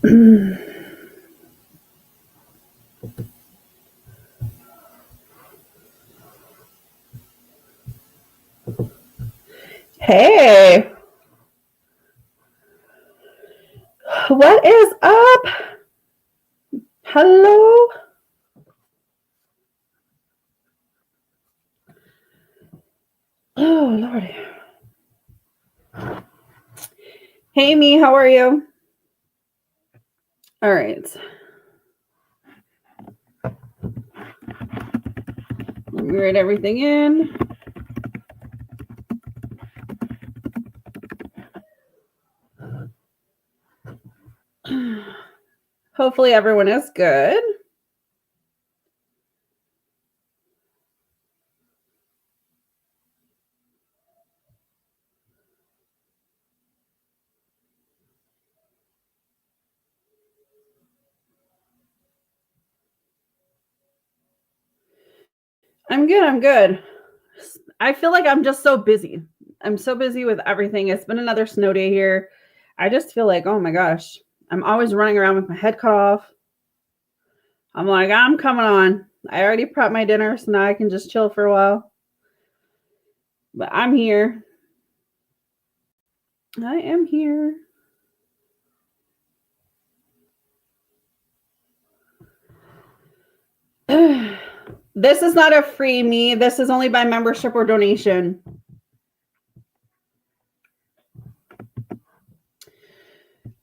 Hey, what is up? Hello? Oh, Lordy. Hey, me, how are you? All right. Let me write everything in. Hopefully, everyone is good. I'm good. I'm good. I feel like I'm just so busy. I'm so busy with everything. It's been another snow day here. I just feel like, oh my gosh, I'm always running around with my head cut off. I'm like, I'm coming on. I already prepped my dinner, so now I can just chill for a while. But I'm here. I am here. This is not a free me. This is only by membership or donation.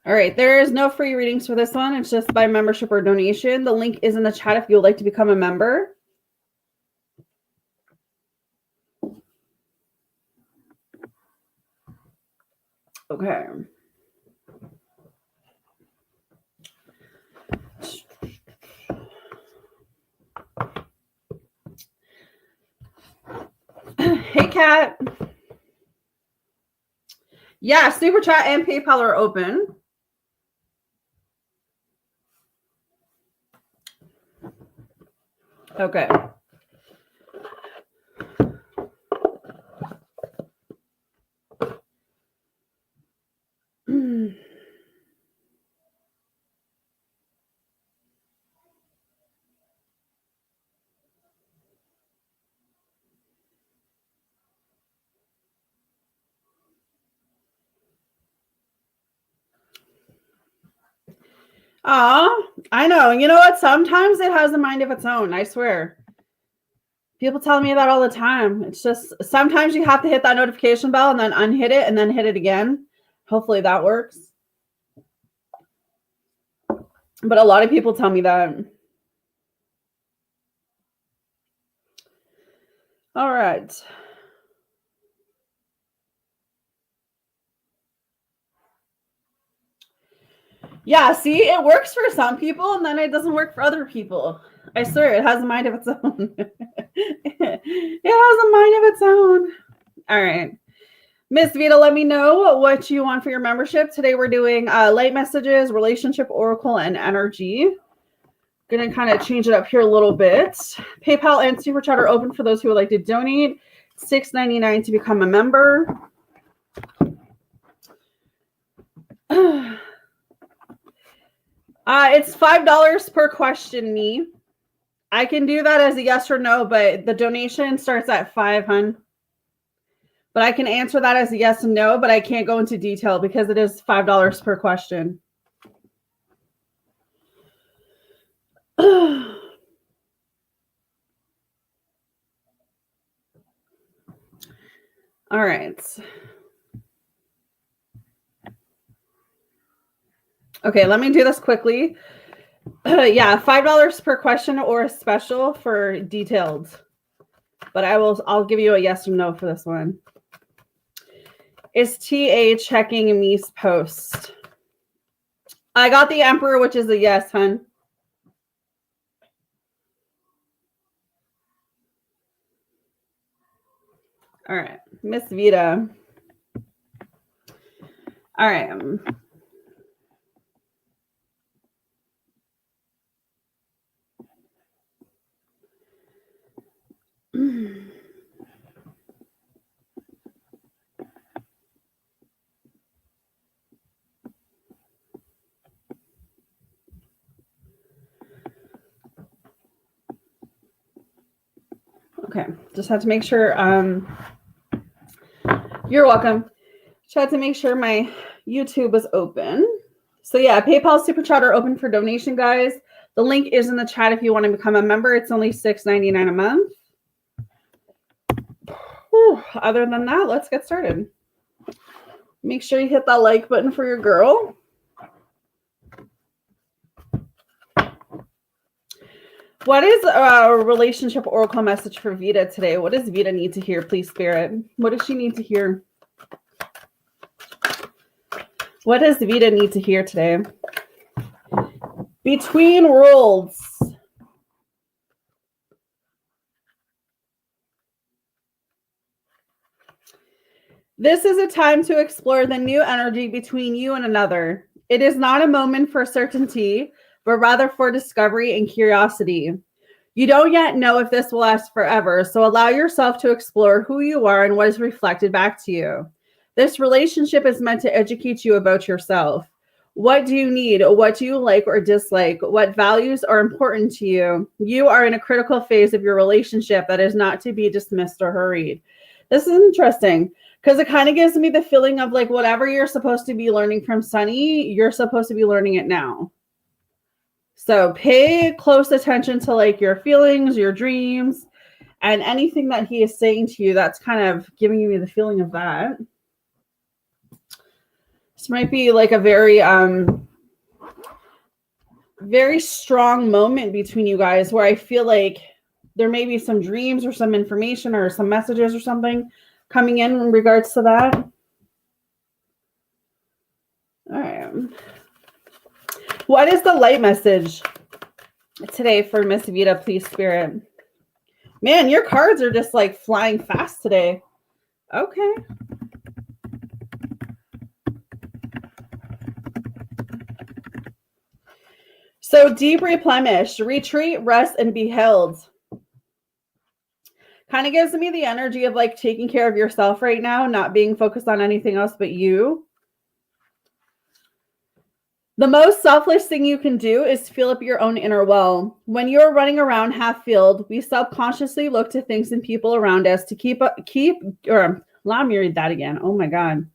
All right, there is no free readings for this one. It's just by membership or donation. The link is in the chat if you would like to become a member. Okay. Hey, Kat. Yeah, Super Chat and PayPal are open. Okay. Oh, I know. You know what? Sometimes it has a mind of its own. I swear. People tell me that all the time. It's just sometimes you have to hit that notification bell and then unhit it and then hit it again. Hopefully that works. But a lot of people tell me that. All right. Yeah, see, it works for some people and then it doesn't work for other people. I swear, it has a mind of its own. It has a mind of its own. All right. Miss Vita, let me know what you want for your membership. Today we're doing light messages, relationship oracle, and energy. Gonna kind of change it up here a little bit. PayPal and Super Chat are open for those who would like to donate. $6.99 to become a member. It's $5 per question, me. I can do that as a yes or no, but the donation starts at $5, hun. But I can answer that as a yes and no, but I can't go into detail because it is $5 per question. All right. Okay, let me do this quickly. Yeah, $5 per question or a special for detailed. But I'll give you a yes or no for this one. Is TA checking Me's post? I got the Emperor, which is a yes, hun. All right, Miss Vita. All right. Okay, just had to make sure. You're welcome. Just had to make sure my YouTube was open. So yeah, PayPal, Super Chat are open for donation, guys. The link is in the chat if you want to become a member. It's only $6.99 a month. Whew. Other than that, let's get started. Make sure you hit that like button for your girl. What is a relationship oracle message for Vita today? What does Vita need to hear, please, Spirit? What does she need to hear? What does Vita need to hear today? Between worlds. This is a time to explore the new energy between you and another. It is not a moment for certainty, but rather for discovery and curiosity. You don't yet know if this will last forever, so allow yourself to explore who you are and what is reflected back to you. This relationship is meant to educate you about yourself. What do you need? What do you like or dislike? What values are important to you? You are in a critical phase of your relationship that is not to be dismissed or hurried. This is interesting because it kind of gives me the feeling of like whatever you're supposed to be learning from Sunny, you're supposed to be learning it now. So pay close attention to like your feelings, your dreams, and anything that he is saying to you that's kind of giving you the feeling of that. This might be like a very strong moment between you guys where I feel like there may be some dreams or some information or some messages or something coming in regards to that. All right. What is the light message today for Miss Vita, please, Spirit? Man, your cards are just like flying fast today. Okay. So deep replenish, retreat, rest, and be held. Kind of gives me the energy of like taking care of yourself right now, not being focused on anything else but you. The most selfless thing you can do is fill up your own inner well. When you're running around half filled, we subconsciously look to things and people around us to allow me to read that again. Oh my God.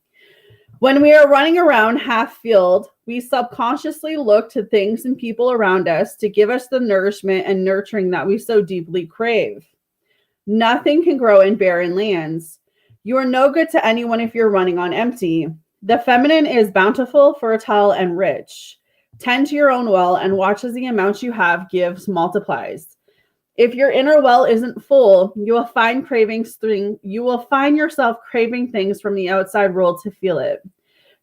When we are running around half filled, we subconsciously look to things and people around us to give us the nourishment and nurturing that we so deeply crave. Nothing can grow in barren lands. You are no good to anyone if you're running on empty. The feminine is bountiful, fertile, and rich. Tend to your own well and watch as the amount you have gives multiplies. If your inner well isn't full, you will find yourself craving things from the outside world to feel it.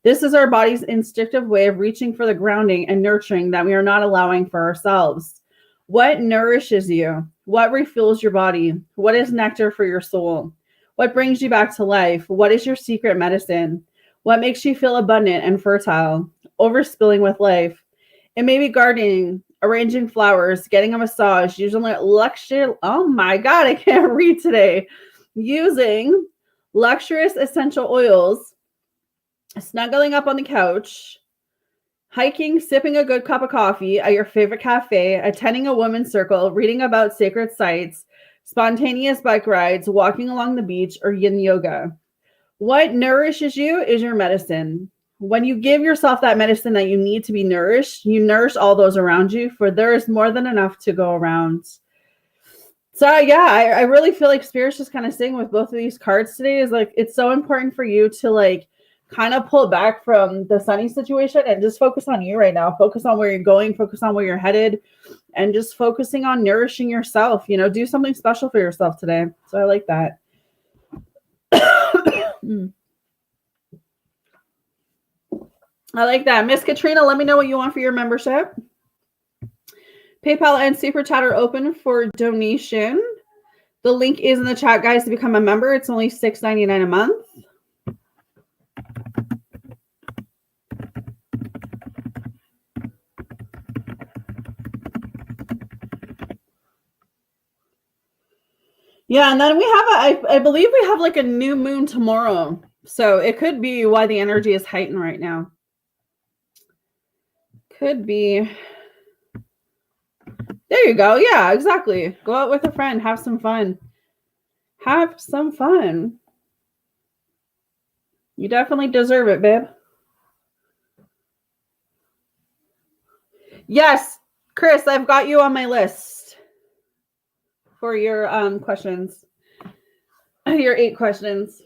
This is our body's instinctive way of reaching for the grounding and nurturing that we are not allowing for ourselves. What nourishes you? What refuels your body? What is nectar for your soul? What brings you back to life? What is your secret medicine? What makes you feel abundant and fertile? Overspilling with life. It may be gardening, arranging flowers, getting a massage, using luxury. Oh my God, I can't read today. Using luxurious essential oils, snuggling up on the couch, hiking, sipping a good cup of coffee at your favorite cafe, attending a women's circle, reading about sacred sites, spontaneous bike rides, walking along the beach, or yin yoga. What nourishes you is your medicine. When you give yourself that medicine that you need to be nourished, you nourish all those around you, for there is more than enough to go around. So yeah, I really feel like Spirit's just kind of saying with both of these cards today is like, it's so important for you to like kind of pull back from the Sunny situation and just focus on you right now. Focus on where you're going, focus on where you're headed, and just focusing on nourishing yourself. You know, do something special for yourself today. So I like that. I like that. Miss Katrina, let me know what you want for your membership. PayPal and Super Chat are open for donation. The link is in the chat, guys, to become a member. It's only $6.99 a month. Yeah, and then we have, I believe we have like a new moon tomorrow. So it could be why the energy is heightened right now. Could be. There you go. Yeah, exactly. Go out with a friend. Have some fun. Have some fun. You definitely deserve it, babe. Yes, Chris, I've got you on my list for your questions. Your 8 questions.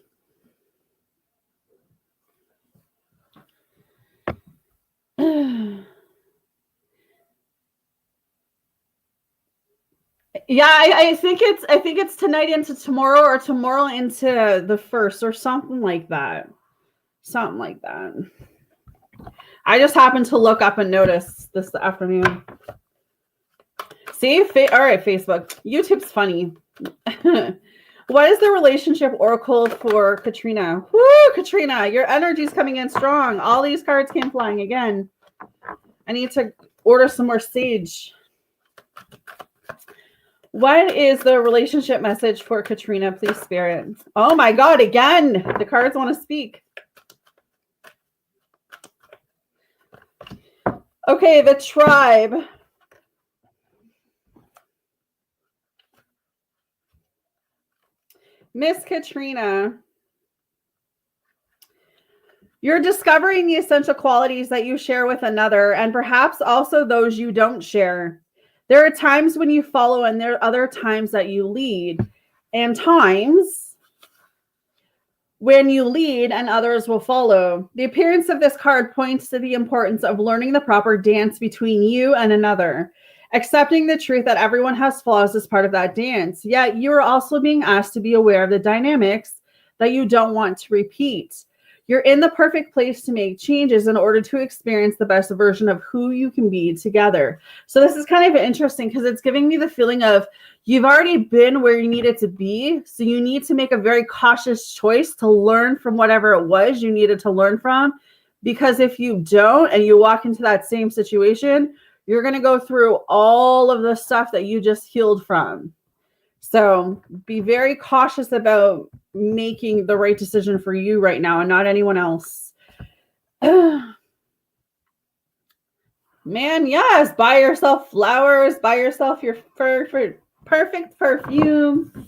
Yeah, I think it's tonight into tomorrow or tomorrow into the 1st or something like that. Something like that. I just happened to look up and notice this afternoon. See? All right, Facebook. YouTube's funny. What is the relationship oracle for Katrina? Woo, Katrina, your energy's coming in strong. All these cards came flying again. I need to order some more sage. What is the relationship message for Katrina, please, Spirit? Oh my God, again. The cards want to speak. Okay, the tribe. Miss Katrina, you're discovering the essential qualities that you share with another, and perhaps also those you don't share. There are times when you follow, and there are other times that you lead, and times when you lead and others will follow. The appearance of this card points to the importance of learning the proper dance between you and another. Accepting the truth that everyone has flaws is part of that dance. Yet you are also being asked to be aware of the dynamics that you don't want to repeat. You're in the perfect place to make changes in order to experience the best version of who you can be together. So this is kind of interesting because it's giving me the feeling of you've already been where you needed to be. So you need to make a very cautious choice to learn from whatever it was you needed to learn from. Because if you don't and you walk into that same situation, you're going to go through all of the stuff that you just healed from. So be very cautious about making the right decision for you right now and not anyone else. Man, yes, buy yourself flowers, buy yourself your perfect perfume,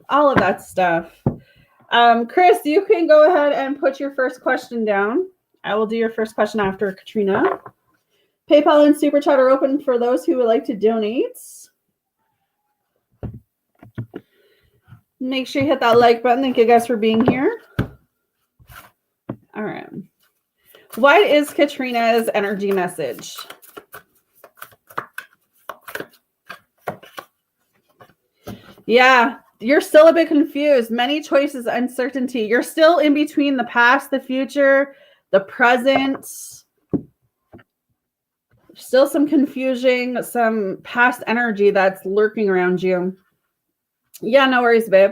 all of that stuff. Chris, you can go ahead and put your first question down. I will do your first question after Katrina. PayPal and Super Chat are open for those who would like to donate. Make sure you hit that like button. Thank you guys for being here. All right. What is Katrina's energy message? Yeah, you're still a bit confused. Many choices, uncertainty. You're still in between the past, the future, the present. Still some confusion, some past energy that's lurking around you. Yeah, no worries, babe.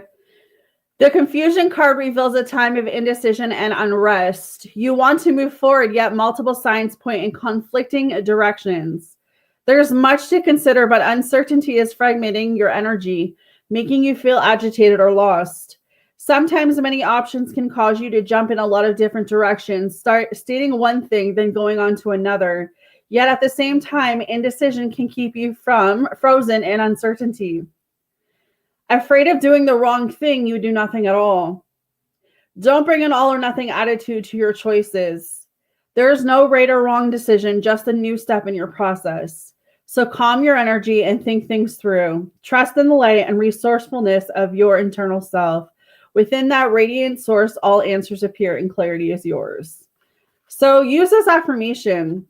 The confusion card reveals a time of indecision and unrest. You want to move forward, yet multiple signs point in conflicting directions. There's much to consider, but uncertainty is fragmenting your energy, making you feel agitated or lost. Sometimes many options can cause you to jump in a lot of different directions, start stating one thing, then going on to another. Yet at the same time, indecision can keep you from frozen in uncertainty. Afraid of doing the wrong thing, you do nothing at all. Don't bring an all or nothing attitude to your choices. There is no right or wrong decision, just a new step in your process. So calm your energy and think things through. Trust in the light and resourcefulness of your internal self. Within that radiant source, all answers appear and clarity is yours. So use this affirmation.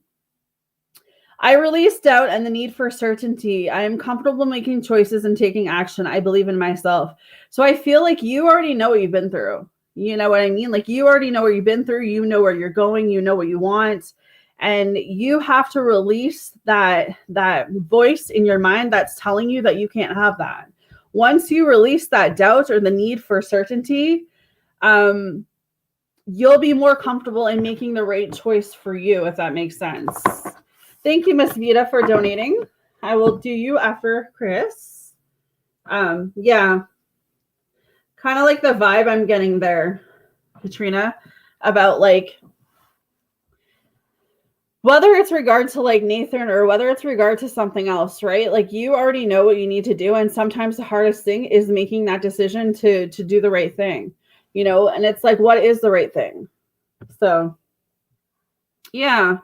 I release doubt and the need for certainty. I am comfortable making choices and taking action. I believe in myself. So I feel like you already know what you've been through. You know what I mean? Like you already know where you've been through. You know where you're going. You know what you want. And you have to release that voice in your mind that's telling you that you can't have that. Once you release that doubt or the need for certainty, you'll be more comfortable in making the right choice for you, if that makes sense. Thank you, Miss Vita, for donating. I will do you after Chris. Yeah. Kind of like the vibe I'm getting there, Katrina, about like whether it's regard to like Nathan or whether it's regard to something else, right? Like you already know what you need to do. And sometimes the hardest thing is making that decision to do the right thing, you know? And it's like, what is the right thing? So yeah.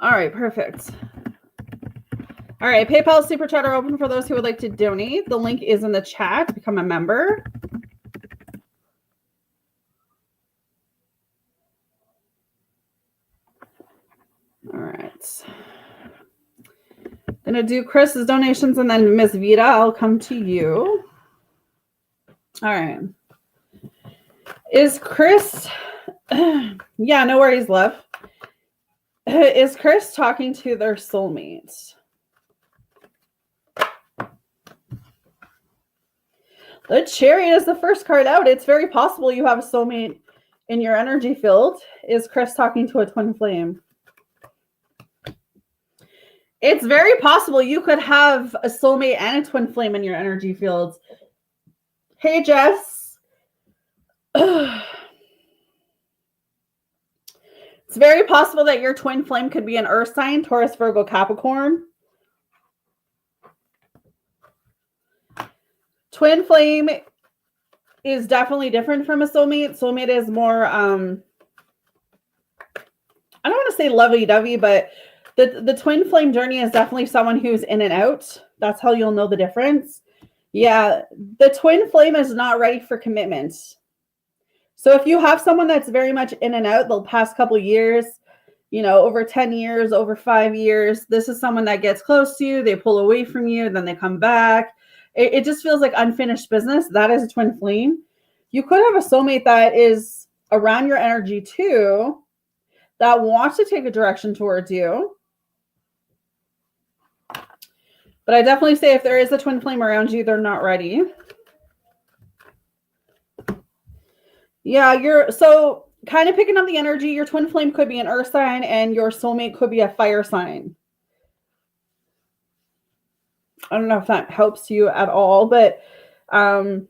All right, perfect. All right, PayPal, Super Chat are open for those who would like to donate. The link is in the chat to become a member. All right. I'm going to do Chris's donations and then Miss Vita, I'll come to you. All right. Is Chris, yeah, no worries, love. Is Chris talking to their soulmates? The Chariot is the first card out. It's very possible you have a soulmate in your energy field. Is Chris talking to a twin flame? It's very possible you could have a soulmate and a twin flame in your energy field. Hey, Jess. It's very possible that your twin flame could be an earth sign, Taurus, Virgo, Capricorn. Twin flame is definitely different from a soulmate. Soulmate is more, I don't want to say lovey-dovey, but the twin flame journey is definitely someone who's in and out. That's how you'll know the difference. Yeah, the twin flame is not ready for commitment. So if you have someone that's very much in and out the past couple of years, you know, over 10 years, over 5 years, this is someone that gets close to you, they pull away from you, then they come back. It just feels like unfinished business. That is a twin flame. You could have a soulmate that is around your energy too, that wants to take a direction towards you. But I definitely say if there is a twin flame around you, they're not ready. Yeah, you're so kind of picking up the energy. Your twin flame could be an earth sign and your soulmate could be a fire sign. I don't know if that helps you at all, but I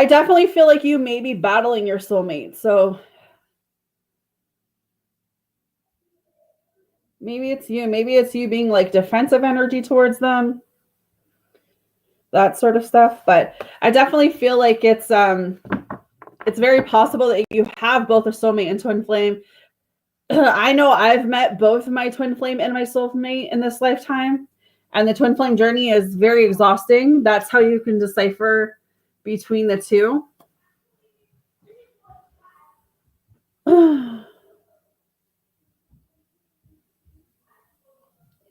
definitely feel like you may be battling your soulmate. So maybe it's you. Maybe it's you being like defensive energy towards them. That sort of stuff. But I definitely feel like it's very possible that you have both a soulmate and twin flame. I know I've met both my twin flame and my soulmate in this lifetime, and the twin flame journey is very exhausting. That's how you can decipher between the two.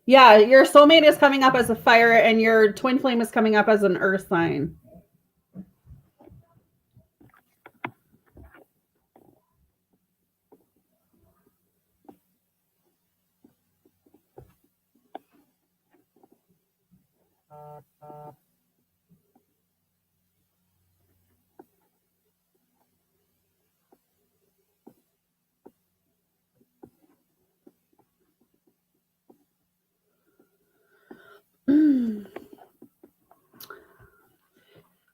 Yeah, your soulmate is coming up as a fire and your twin flame is coming up as an earth sign.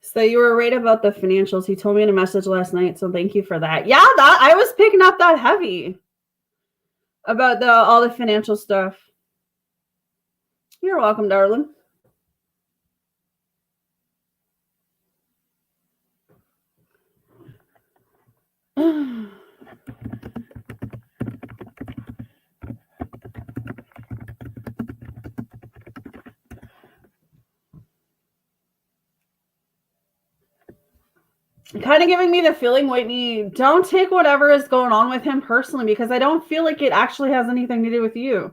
So you were right about the financials. He told me in a message last night, so thank you for that. Yeah, that I was picking up that heavy about all the financial stuff. You're welcome, darling. Kind of giving me the feeling, Whitney, don't take whatever is going on with him personally, because I don't feel like it actually has anything to do with you.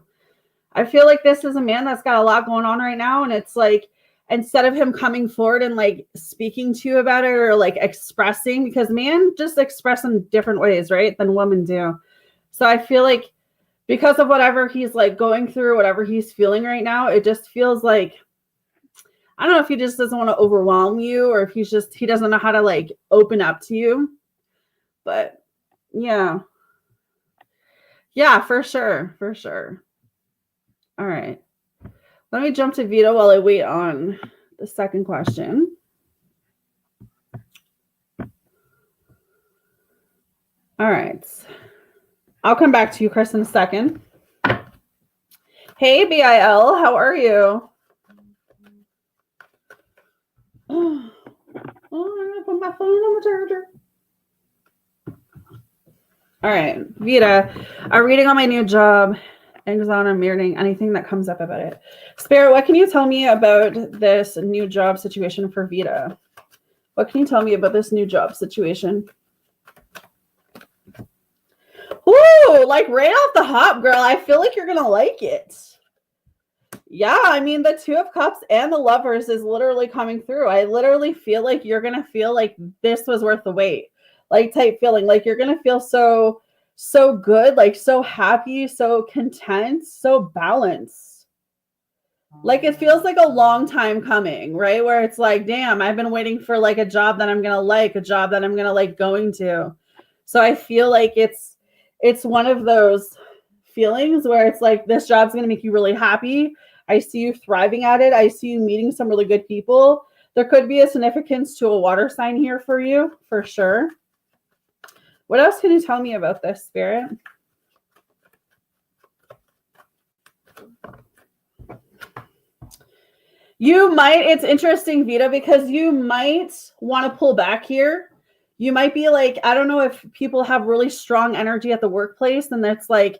I feel like this is a man that's got a lot going on right now, and it's like, instead of him coming forward and like speaking to you about it or like expressing, because men just express in different ways, right, than women do. So I feel like because of whatever he's like going through, whatever he's feeling right now, it just feels like, I don't know if he just doesn't want to overwhelm you or if he doesn't know how to like open up to you. But yeah. Yeah, for sure. For sure. All right. Let me jump to Vito while I wait on the second question. All right. I'll come back to you, Chris, in a second. Hey, BIL, how are you? Oh, I'm going to put my phone on the charger. All right, Vita, I'm reading on my new job, anxiety, mirroring, anything that comes up about it. Spirit, what can you tell me about this new job situation for Vita? What can you tell me about this new job situation? Ooh, like right off the hop, girl. I feel like you're going to like it. Yeah, I mean, the Two of Cups and the Lovers is literally coming through. I literally feel like you're going to feel like this was worth the wait. Like type feeling. Like you're going to feel so good, like so happy, so content, so balanced. Like it feels like a long time coming, right? Where it's like, damn, I've been waiting for like a job that I'm going to like, a job that I'm going to like going to. So I feel like it's one of those feelings where it's like this job's going to make you really happy. I see you thriving at it. I see you meeting some really good people. There could be a significance to a water sign here for you, for sure. What else can you tell me about this, Spirit? You might, it's interesting, Vita, because you might want to pull back here. You might be like, I don't know if people have really strong energy at the workplace, and that's like,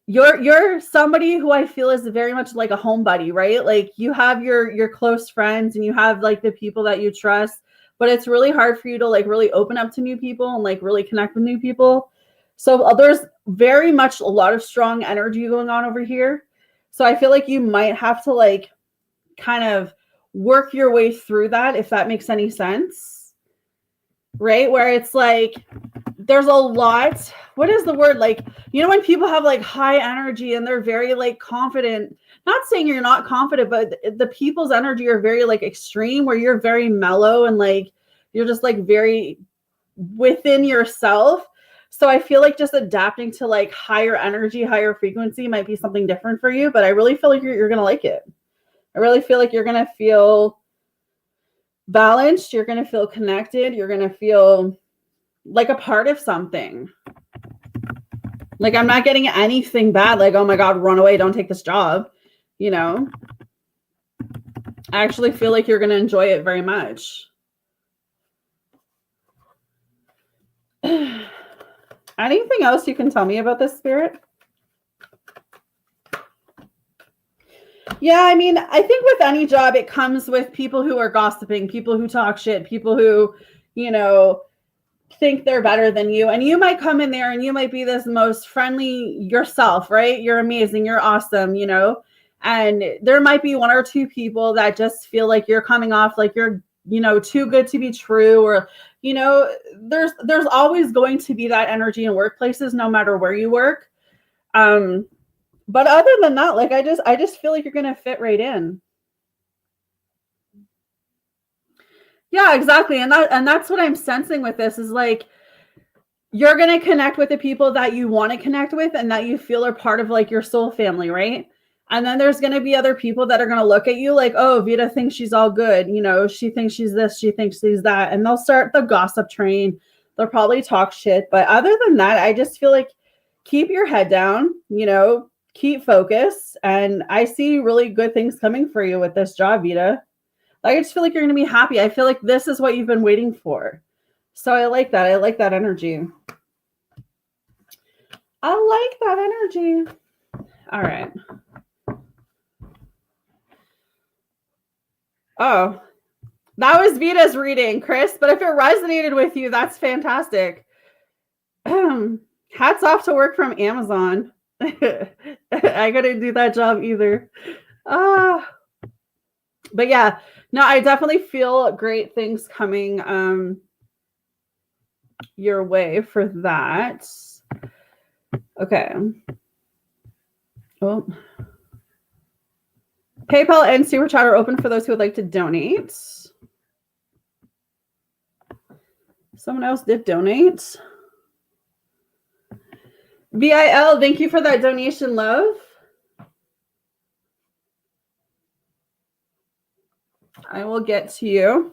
you're somebody who I feel is very much like a home buddy, right? Like you have your close friends and you have like the people that you trust, but it's really hard for you to like really open up to new people and like really connect with new people. So there's very much a lot of strong energy going on over here. So I feel like you might have to like kind of work your way through that, if that makes any sense, right? Where it's like, there's a lot, what is the word? Like, you know, when people have like high energy and they're very like confident, not saying you're not confident, but the people's energy are very like extreme, where you're very mellow and like, you're just like very within yourself. So I feel like just adapting to like higher energy, higher frequency might be something different for you, but I really feel like you're going to like it. I really feel like you're going to feel balanced. You're going to feel connected. You're going to feel like a part of something. Like I'm not getting anything bad. Like, oh my God, run away. Don't take this job. You know, I actually feel like you're going to enjoy it very much. Anything else you can tell me about this, Spirit? Yeah, I mean, I think with any job, it comes with people who are gossiping, people who talk shit, people who, you know, think they're better than you. And you might come in there and you might be this most friendly yourself, right? You're amazing. You're awesome, you know? And there might be one or two people that just feel like you're coming off like you're, you know, too good to be true, or, you know, there's always going to be that energy in workplaces, no matter where you work. But other than that, like I just feel like you're going to fit right in. Yeah, exactly. And that's what I'm sensing with this is like, you're going to connect with the people that you want to connect with and that you feel are part of like your soul family, right? And then there's going to be other people that are going to look at you like, oh, Vita thinks she's all good. You know, she thinks she's this, she thinks she's that. And they'll start the gossip train. They'll probably talk shit. But other than that, I just feel like keep your head down, you know, keep focused. And I see really good things coming for you with this job, Vita. Like, I just feel like you're going to be happy. I feel like this is what you've been waiting for. So I like that. I like that energy. I like that energy. All right. Oh, that was Vita's reading, Chris. But if it resonated with you, that's fantastic. Hats off to work from Amazon. I couldn't do that job either. But yeah, no, I definitely feel great things coming your way for that. Okay. Oh. PayPal and Super Chat are open for those who would like to donate. Someone else did donate. BIL, thank you for that donation, love. I will get to you.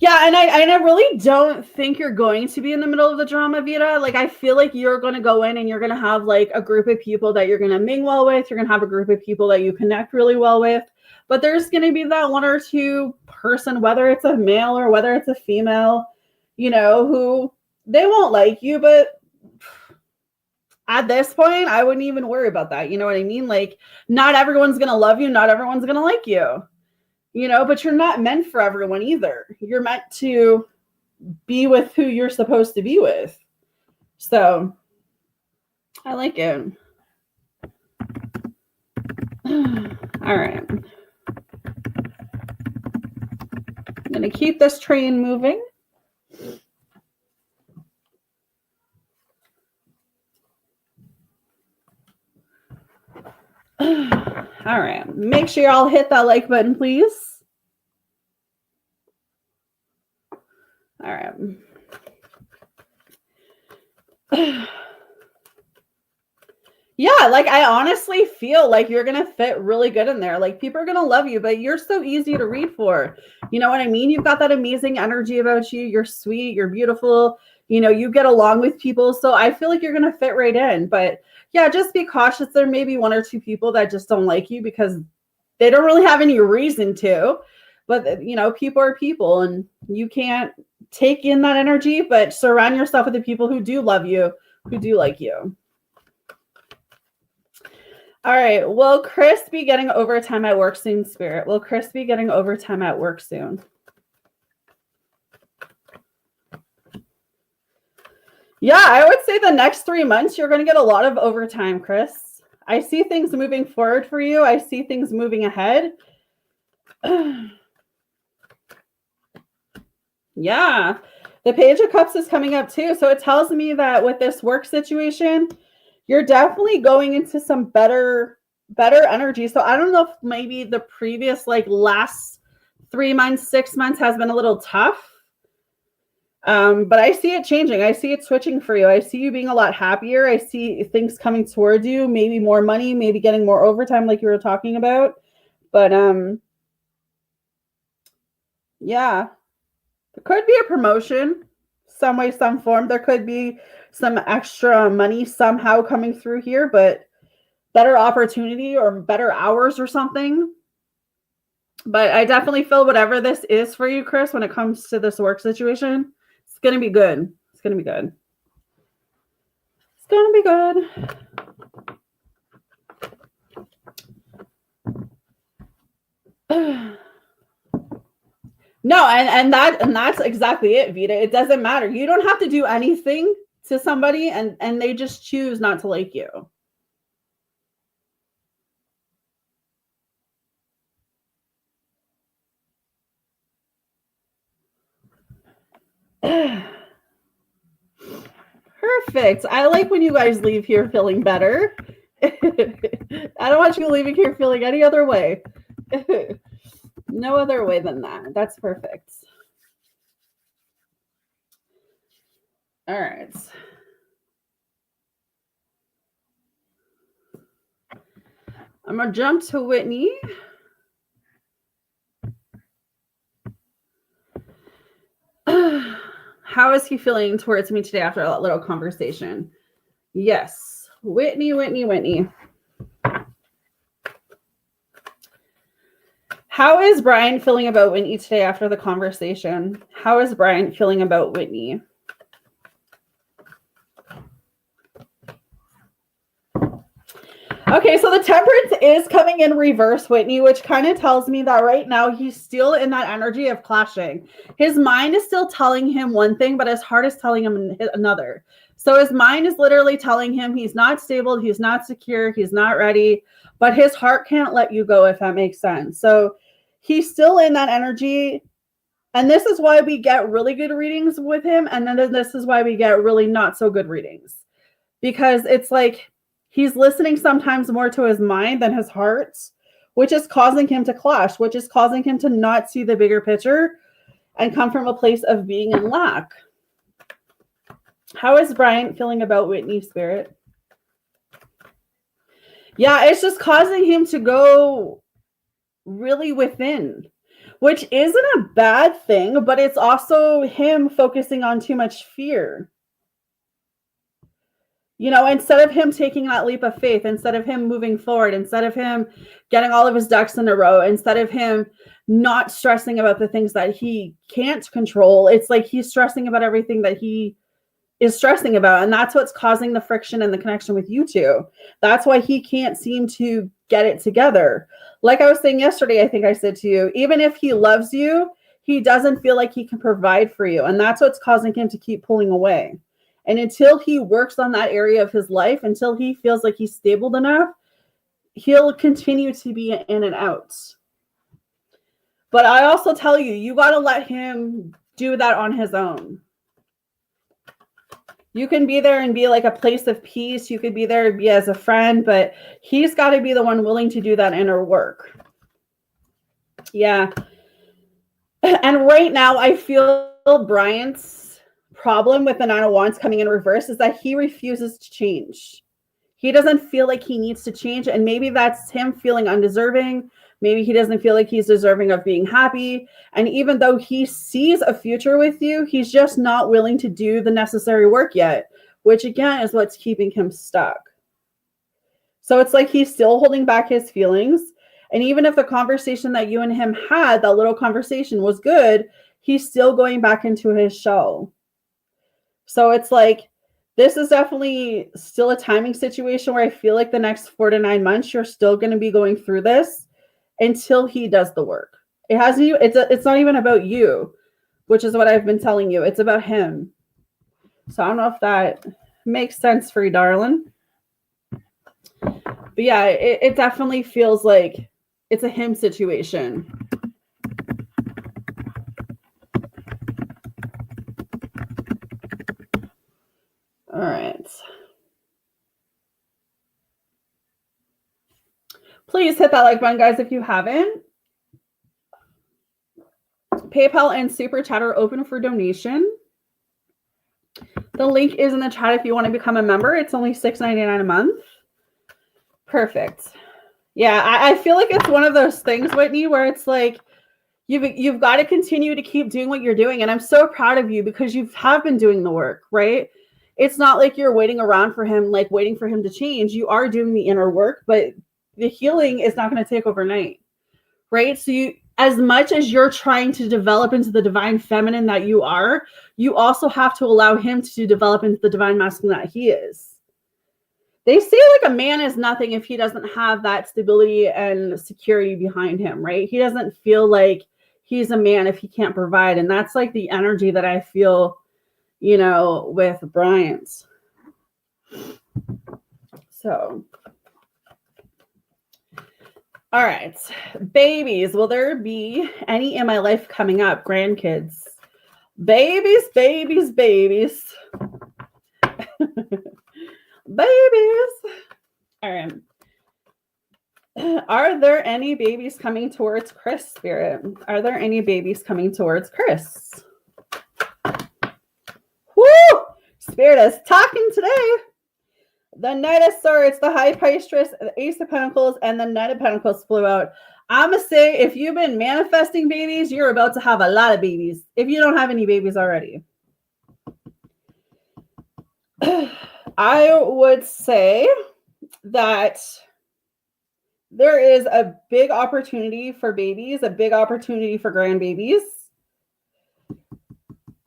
Yeah, and I really don't think you're going to be in the middle of the drama, Vita. Like, I feel like you're going to go in and you're going to have like a group of people that you're going to mingle with. You're going to have a group of people that you connect really well with. But there's going to be that one or two person, whether it's a male or whether it's a female, you know, who they won't like you. But at this point, I wouldn't even worry about that. You know what I mean? Like, not everyone's going to love you. Not everyone's going to like you. You know, but you're not meant for everyone either. You're meant to be with who you're supposed to be with. So I like it. All right. I'm going to keep this train moving. All right. Make sure you all hit that like button, please. All right. Yeah, like I honestly feel like you're going to fit really good in there. Like people are going to love you, but you're so easy to read for. You know what I mean? You've got that amazing energy about you. You're sweet, you're beautiful. You know, you get along with people. So I feel like you're going to fit right in. But yeah, just be cautious. There may be one or two people that just don't like you because they don't really have any reason to. But, you know, people are people and you can't take in that energy, but surround yourself with the people who do love you, who do like you. All right. Will Chris be getting overtime at work soon, Spirit? Will Chris be getting overtime at work soon? Yeah, I would say the next 3 months, you're going to get a lot of overtime, Chris. I see things moving forward for you. I see things moving ahead. Yeah. The Page of Cups is coming up too. So it tells me that with this work situation, you're definitely going into some better energy. So I don't know if maybe the previous like last 3 months, 6 months has been a little tough. But I see it changing. I see it switching for you. I see you being a lot happier. I see things coming towards you, maybe more money, maybe getting more overtime like you were talking about. But yeah, there could be a promotion some way, some form. There could be some extra money somehow coming through here, but better opportunity or better hours or something. But I definitely feel whatever this is for you, Chris, when it comes to this work situation, it's going to be good. It's going to be good. It's going to be good. No, and that's exactly it, Vita. It doesn't matter. You don't have to do anything to somebody and they just choose not to like you. Perfect. I like when you guys leave here feeling better. I don't want you leaving here feeling any other way. No other way than that. That's perfect. All right. I'm going to jump to Whitney. How is he feeling towards me today after that little conversation? Yes. Whitney. How is Brian feeling about Whitney today after the conversation? How is Brian feeling about Whitney? Okay, so the Temperance is coming in reverse, Whitney, which kind of tells me that right now he's still in that energy of clashing. His mind is still telling him one thing, but his heart is telling him another. So his mind is literally telling him he's not stable, he's not secure, he's not ready, but his heart can't let you go, if that makes sense. So he's still in that energy. And this is why we get really good readings with him. And then this is why we get really not so good readings. Because it's like he's listening sometimes more to his mind than his heart, which is causing him to clash, which is causing him to not see the bigger picture and come from a place of being in lack. How is Brian feeling about Whitney, Spirit? Yeah, it's just causing him to go really within, which isn't a bad thing, but it's also him focusing on too much fear. You know, instead of him taking that leap of faith, instead of him moving forward, instead of him getting all of his ducks in a row, instead of him not stressing about the things that he can't control, it's like he's stressing about everything that he is stressing about. And that's what's causing the friction and the connection with you two. That's why he can't seem to get it together. Like I was saying yesterday, I think I said to you, even if he loves you, he doesn't feel like he can provide for you. And that's what's causing him to keep pulling away. And until he works on that area of his life, until he feels like he's stable enough, he'll continue to be in and out. But I also tell you, you got to let him do that on his own. You can be there and be like a place of peace. You could be there and be as a friend, but he's got to be the one willing to do that inner work. Yeah. And right now, I feel Bryant's problem with the Nine of Wands coming in reverse is that he refuses to change. He doesn't feel like he needs to change. And maybe that's him feeling undeserving. Maybe he doesn't feel like he's deserving of being happy. And even though he sees a future with you, he's just not willing to do the necessary work yet, which again is what's keeping him stuck. So it's like he's still holding back his feelings. And even if the conversation that you and him had, that little conversation was good, he's still going back into his shell. So it's like, this is definitely still a timing situation where I feel like the next 4 to 9 months, you're still going to be going through this until he does the work. It's not even about you, which is what I've been telling you. It's about him. So I don't know if that makes sense for you, darling. But yeah, it definitely feels like it's a him situation. All right. Please hit that like button, guys, if you haven't. PayPal and Super Chat are open for donation. The link is in the chat if you want to become a member. It's only $6.99 a month. Perfect. Yeah, I feel like it's one of those things, Whitney, where it's like you've got to continue to keep doing what you're doing. And I'm so proud of you because you have been doing the work, right? It's not like you're waiting around for him, like waiting for him to change. You are doing the inner work, but the healing is not going to take overnight, right? So you, as much as you're trying to develop into the divine feminine that you are, you also have to allow him to develop into the divine masculine that he is. They say like a man is nothing if he doesn't have that stability and security behind him, right? He doesn't feel like he's a man if he can't provide. And that's like the energy that I feel, you know, with Bryant. So, all right. Babies, will there be any in my life coming up? Grandkids. Babies, babies, babies. Babies. All right. Are there any babies coming towards Chris, Spirit? Are there any babies coming towards Chris? Woo! Spirit is talking today. The Knight of Swords, the High Priestess, the Ace of Pentacles, and the Knight of Pentacles flew out. I'm going to say if you've been manifesting babies, you're about to have a lot of babies. If you don't have any babies already. I would say that there is a big opportunity for babies, a big opportunity for grandbabies.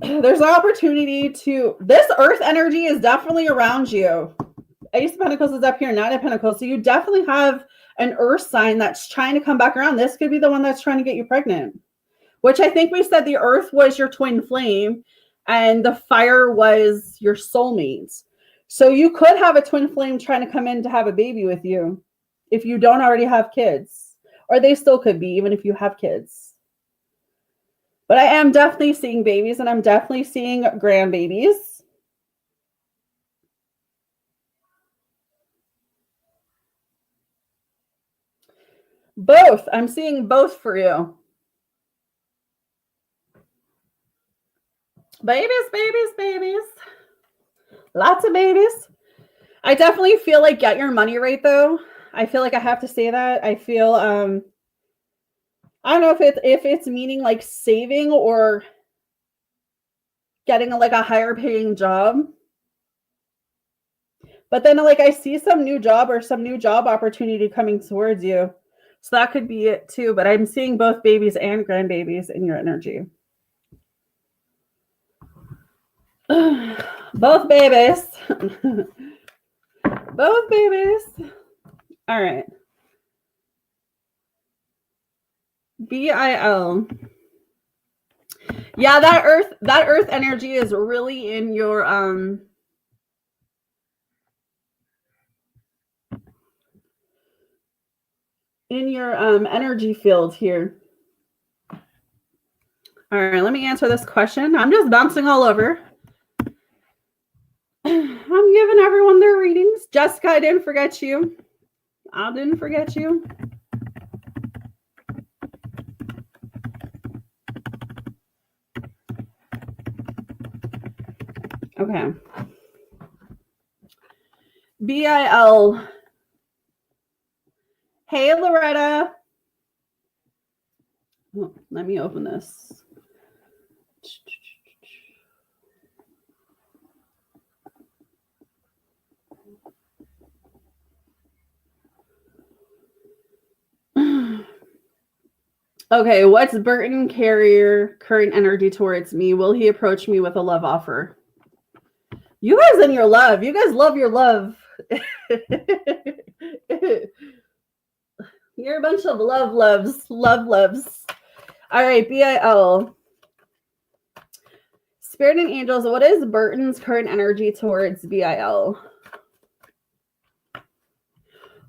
There's an opportunity to, this earth energy is definitely around you. Ace of Pentacles is up here, Knight of Pentacles. So you definitely have an earth sign that's trying to come back around. This could be the one that's trying to get you pregnant, which I think we said the earth was your twin flame and the fire was your soulmate. So you could have a twin flame trying to come in to have a baby with you if you don't already have kids, or they still could be, even if you have kids. But I am definitely seeing babies, and I'm definitely seeing grandbabies. Both. I'm seeing both for you. Babies, babies, babies. Lots of babies. I definitely feel like get your money right, though. I feel like I have to say that. I feel I don't know if it's meaning like saving or getting like a higher paying job. But then like I see some new job or some new job opportunity coming towards you. So that could be it too. But I'm seeing both babies and grandbabies in your energy. Both babies. Both babies. All right. BIL. Yeah, that earth energy is really in your energy field here. All right, let me answer this question. I'm just bouncing all over. I'm giving everyone their readings. Jessica, I didn't forget you. I didn't forget you. Okay. BIL. Hey, Loretta. Oh, let me open this. Okay, what's Burton Carrier current energy towards me? Will he approach me with a love offer? You guys and your love. You guys love your love. You're a bunch of love loves. Love loves. All right, BIL. Spirit and angels, what is Burton's current energy towards BIL?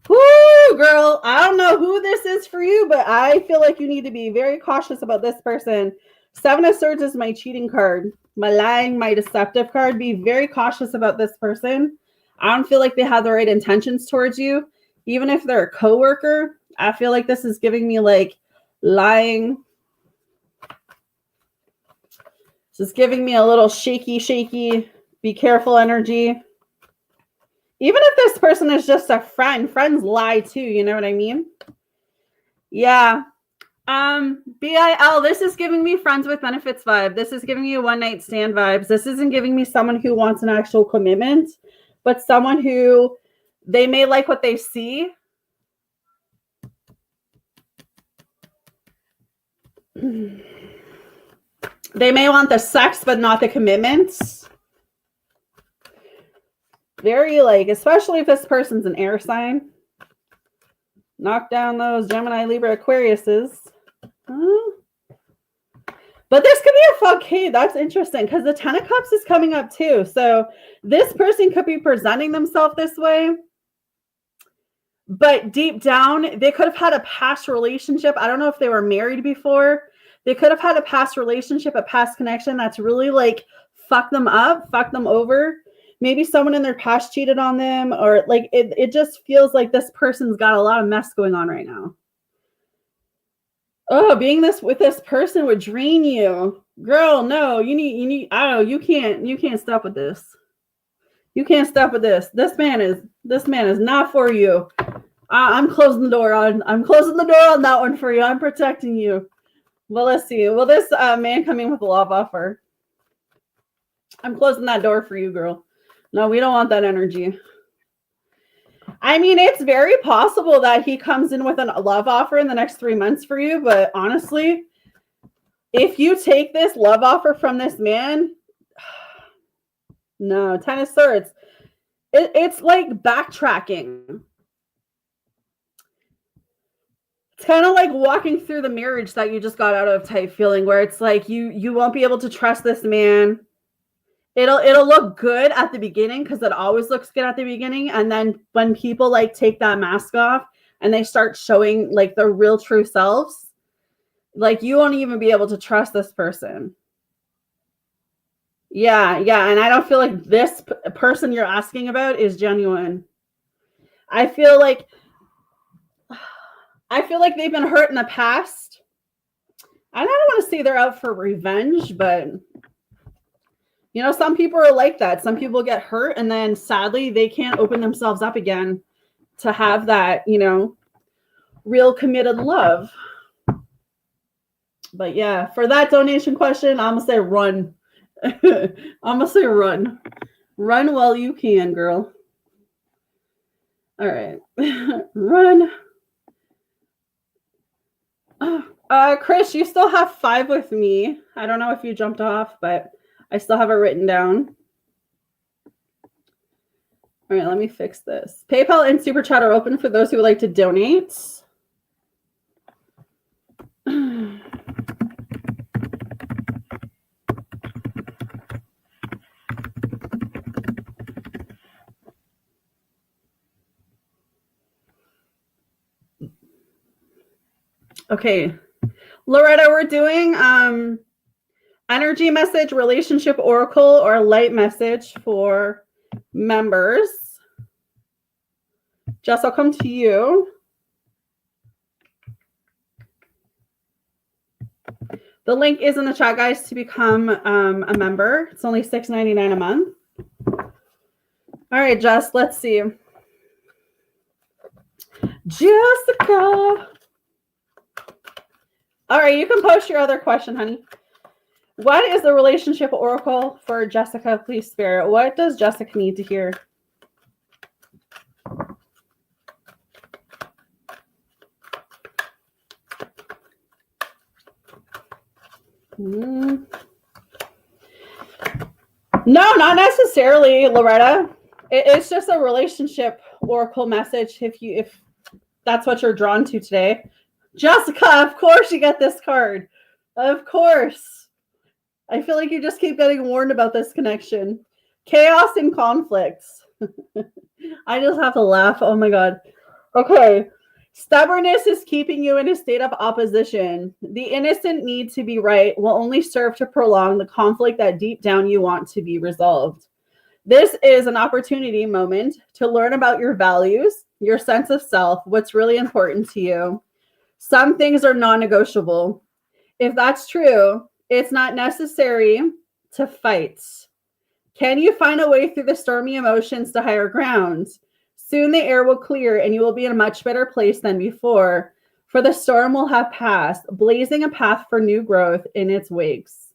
Whoo, girl, I don't know who this is for you, but I feel like you need to be very cautious about this person. 7 of Swords is my cheating card, my lying, my deceptive card. Be very cautious about this person. I don't feel like they have the right intentions towards you. Even if they're a coworker, I feel like this is giving me like lying. This is giving me a little shaky, be careful energy. Even if this person is just a friend, friends lie too, you know what I mean? Yeah. BIL, this is giving me friends with benefits vibe. This is giving me a one night stand vibes. This isn't giving me someone who wants an actual commitment, but someone who they may like what they see. They may want the sex, but not the commitments. Very like, especially if this person's an air sign. Knock down those Gemini, Libra, Aquariuses. But this could be a fuck. Hey, that's interesting because the 10 of Cups is coming up too. So this person could be presenting themselves this way. But deep down, they could have had a past relationship. I don't know if they were married before. They could have had a past relationship, a past connection that's really like fucked them up, fucked them over. Maybe someone in their past cheated on them, or like it just feels like this person's got a lot of mess going on right now. Oh, being with this person would drain you. Girl, no, you need I don't know, you can't stop with this. You can't stop with this. This man is not for you. I'm closing the door on that one for you. I'm protecting you. Well, let's see. Will this man come in with a love offer? I'm closing that door for you, girl. No, we don't want that energy. I mean, it's very possible that he comes in with a love offer in the next 3 months for you. But honestly, if you take this love offer from this man, no, 10 of Swords. It's like backtracking. It's kind of like walking through the marriage that you just got out of type feeling, where it's like you won't be able to trust this man. It'll look good at the beginning because it always looks good at the beginning. And then when people like take that mask off and they start showing like their real true selves, like you won't even be able to trust this person. Yeah. And I don't feel like this person you're asking about is genuine. I feel like they've been hurt in the past. I don't want to say they're out for revenge, but you know, some people are like that. Some people get hurt and then sadly they can't open themselves up again to have that, you know, real committed love. But yeah, for that donation question, I'm gonna say run. I'm gonna say run. Run while you can, girl. All right. Run. Chris, you still have 5 with me. I don't know if you jumped off, but I still have it written down. All right, let me fix this. PayPal and Super Chat are open for those who would like to donate. Okay, Loretta, we're doing energy message, relationship oracle, or light message for members. Jess, I'll come to you. The link is in the chat, guys, to become a member. It's only $6.99 a month. All right, Jess, let's see. Jessica. All right, you can post your other question, honey. What is the relationship oracle for Jessica, please, Spirit? What does Jessica need to hear? No, not necessarily, Loretta. It's just a relationship oracle message if that's what you're drawn to today. Jessica, of course you get this card. Of course. I feel like you just keep getting warned about this connection. Chaos and conflicts. I just have to laugh. Oh my God. Okay. Stubbornness is keeping you in a state of opposition. The innocent need to be right will only serve to prolong the conflict that deep down you want to be resolved. This is an opportunity moment to learn about your values, your sense of self, what's really important to you. Some things are non-negotiable. If that's true, it's not necessary to fight. Can you find a way through the stormy emotions to higher ground? Soon the air will clear and you will be in a much better place than before, for the storm will have passed, blazing a path for new growth in its wakes.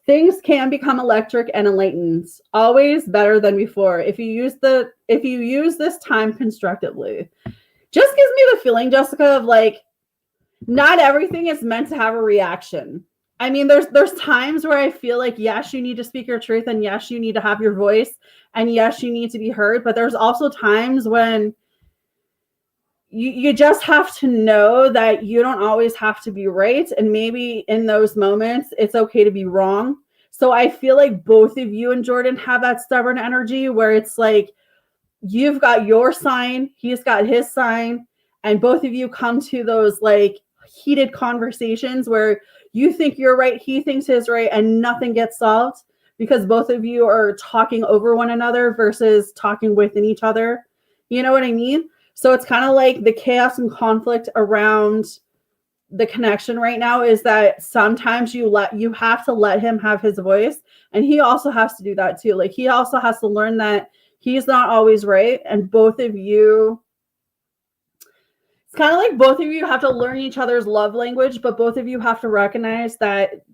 Things can become electric and enlightened, always better than before if you use this time constructively. Just gives me the feeling, Jessica, of like, not everything is meant to have a reaction. I mean, there's times where I feel like, yes, you need to speak your truth, and yes, you need to have your voice, and yes, you need to be heard. But there's also times when you just have to know that you don't always have to be right. And maybe in those moments, it's okay to be wrong. So I feel like both of you and Jordan have that stubborn energy where it's like, you've got your sign, he's got his sign, and both of you come to those like heated conversations where you think you're right, he thinks he's right, and nothing gets solved because both of you are talking over one another versus talking within each other. You know what I mean? So it's kind of like the chaos and conflict around the connection right now is that sometimes you have to let him have his voice, and he also has to do that too. Like he also has to learn that he's not always right, and both of you, it's kind of like both of you have to learn each other's love language, but both of you have to recognize that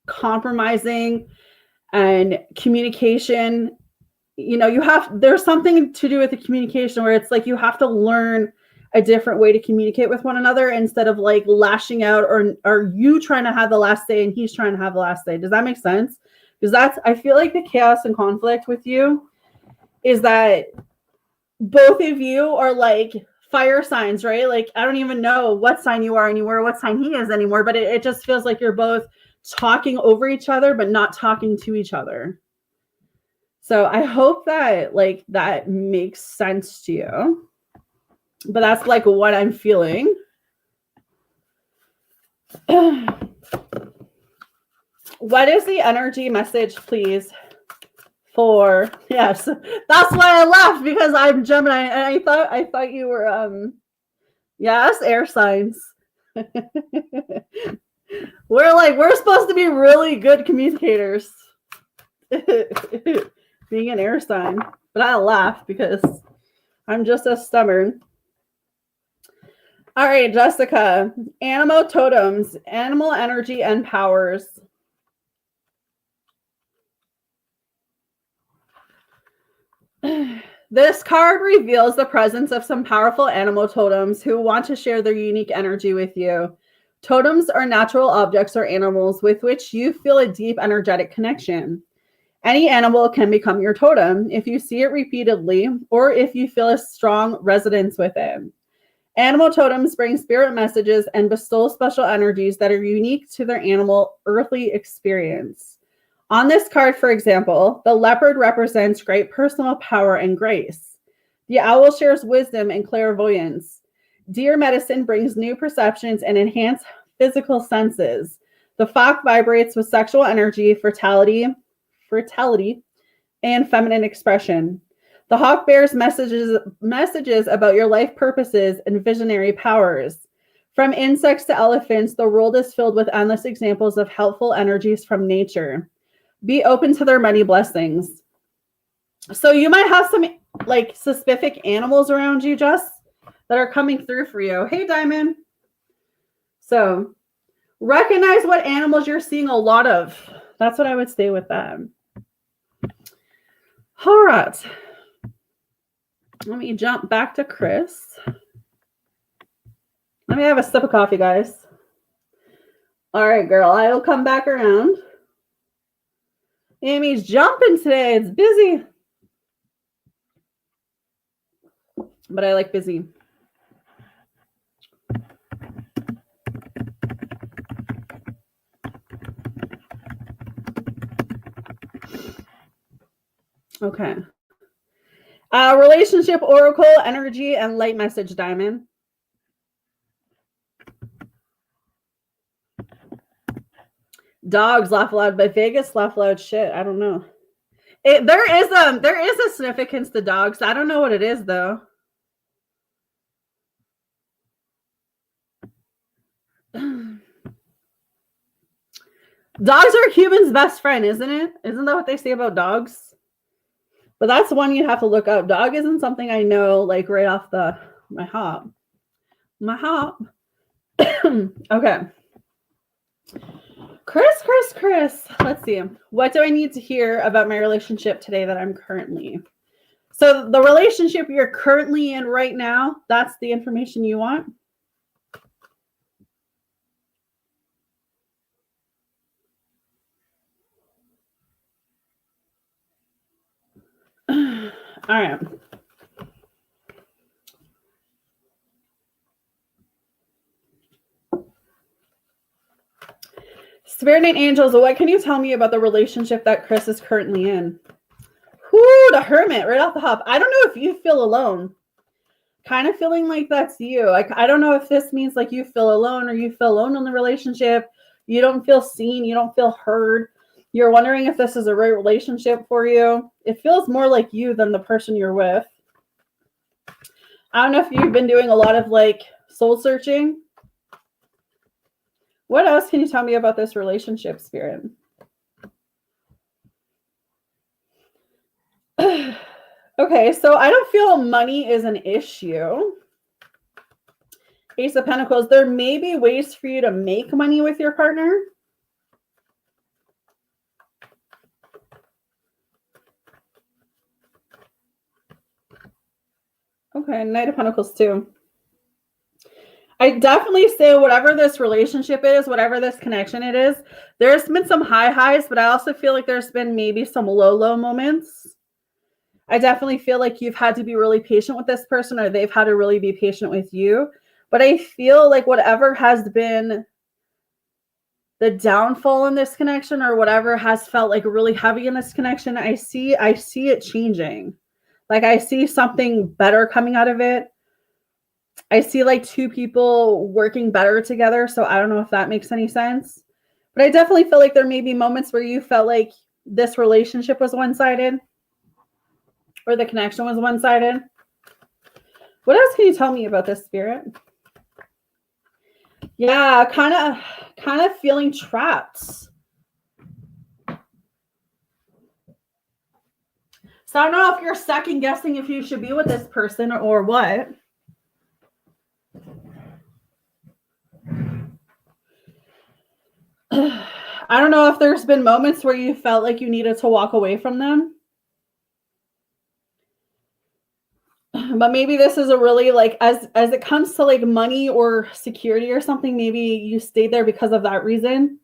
compromising and communication, there's something to do with the communication where it's like you have to learn a different way to communicate with one another instead of like lashing out or you trying to have the last say and he's trying to have the last say. Does that make sense? Because I feel like the chaos and conflict with you is that both of you are like fire signs, right? Like, I don't even know what sign you are anymore, what sign he is anymore, but it just feels like you're both talking over each other, but not talking to each other. So I hope that like that makes sense to you. But that's like what I'm feeling. What is the energy message, please? For yes, that's why I laughed because I'm Gemini, and I thought you were yes, air signs. we're supposed to be really good communicators. Being an air sign, but I laugh because I'm just as stubborn. All right, Jessica. Animal totems, animal energy and powers. This card reveals the presence of some powerful animal totems who want to share their unique energy with you. Totems are natural objects or animals with which you feel a deep energetic connection. Any animal can become your totem if you see it repeatedly or if you feel a strong resonance with it. Animal totems bring spirit messages and bestow special energies that are unique to their animal earthly experience. On this card, for example, the leopard represents great personal power and grace. The owl shares wisdom and clairvoyance. Deer medicine brings new perceptions and enhanced physical senses. The fox vibrates with sexual energy, fertility, and feminine expression. The hawk bears messages about your life purposes and visionary powers. From insects to elephants, the world is filled with endless examples of helpful energies from nature. Be open to their many blessings. So you might have some like specific animals around you, Jess, that are coming through for you. Hey, Diamond. So recognize what animals you're seeing a lot of. That's what I would say with them. All right. Let me jump back to Chris. Let me have a sip of coffee, guys. All right, girl. I'll come back around. Amy's jumping today. It's busy. But I like busy. Okay. Relationship oracle, energy, and light message, Diamond. Dogs laugh loud, but Vegas laugh loud shit. I don't know. There is a significance to dogs. I don't know what it is though. Dogs are humans' best friend, isn't it? Isn't that what they say about dogs? But that's one you have to look up. Dog isn't something I know like right off my hop. My hop. Okay. Chris. Let's see. What do I need to hear about my relationship today that I'm currently? So the relationship you're currently in right now, that's the information you want? All right. Spirit and angels, what can you tell me about the relationship that Chris is currently in? Whoo, the hermit right off the hop. I don't know if you feel alone. Kind of feeling like that's you. Like, I don't know if this means like you feel alone or you feel alone in the relationship. You don't feel seen. You don't feel heard. You're wondering if this is a right relationship for you. It feels more like you than the person you're with. I don't know if you've been doing a lot of like soul searching. What else can you tell me about this relationship, Spirit? Okay, so I don't feel money is an issue. Ace of Pentacles, there may be ways for you to make money with your partner. Okay, Knight of Pentacles too. I definitely say whatever this relationship is, whatever this connection it is, there's been some high highs, but I also feel like there's been maybe some low moments. I definitely feel like you've had to be really patient with this person or they've had to really be patient with you. But I feel like whatever has been the downfall in this connection or whatever has felt like really heavy in this connection, I see it changing. Like I see something better coming out of it. I see like two people working better together. So I don't know if that makes any sense. But I definitely feel like there may be moments where you felt like this relationship was one-sided or the connection was one-sided. What else can you tell me about this, Spirit? Yeah, kind of feeling trapped. So I don't know if you're second guessing if you should be with this person or what. I don't know if there's been moments where you felt like you needed to walk away from them. But maybe this is a really like as it comes to like money or security or something, maybe you stayed there because of that reason.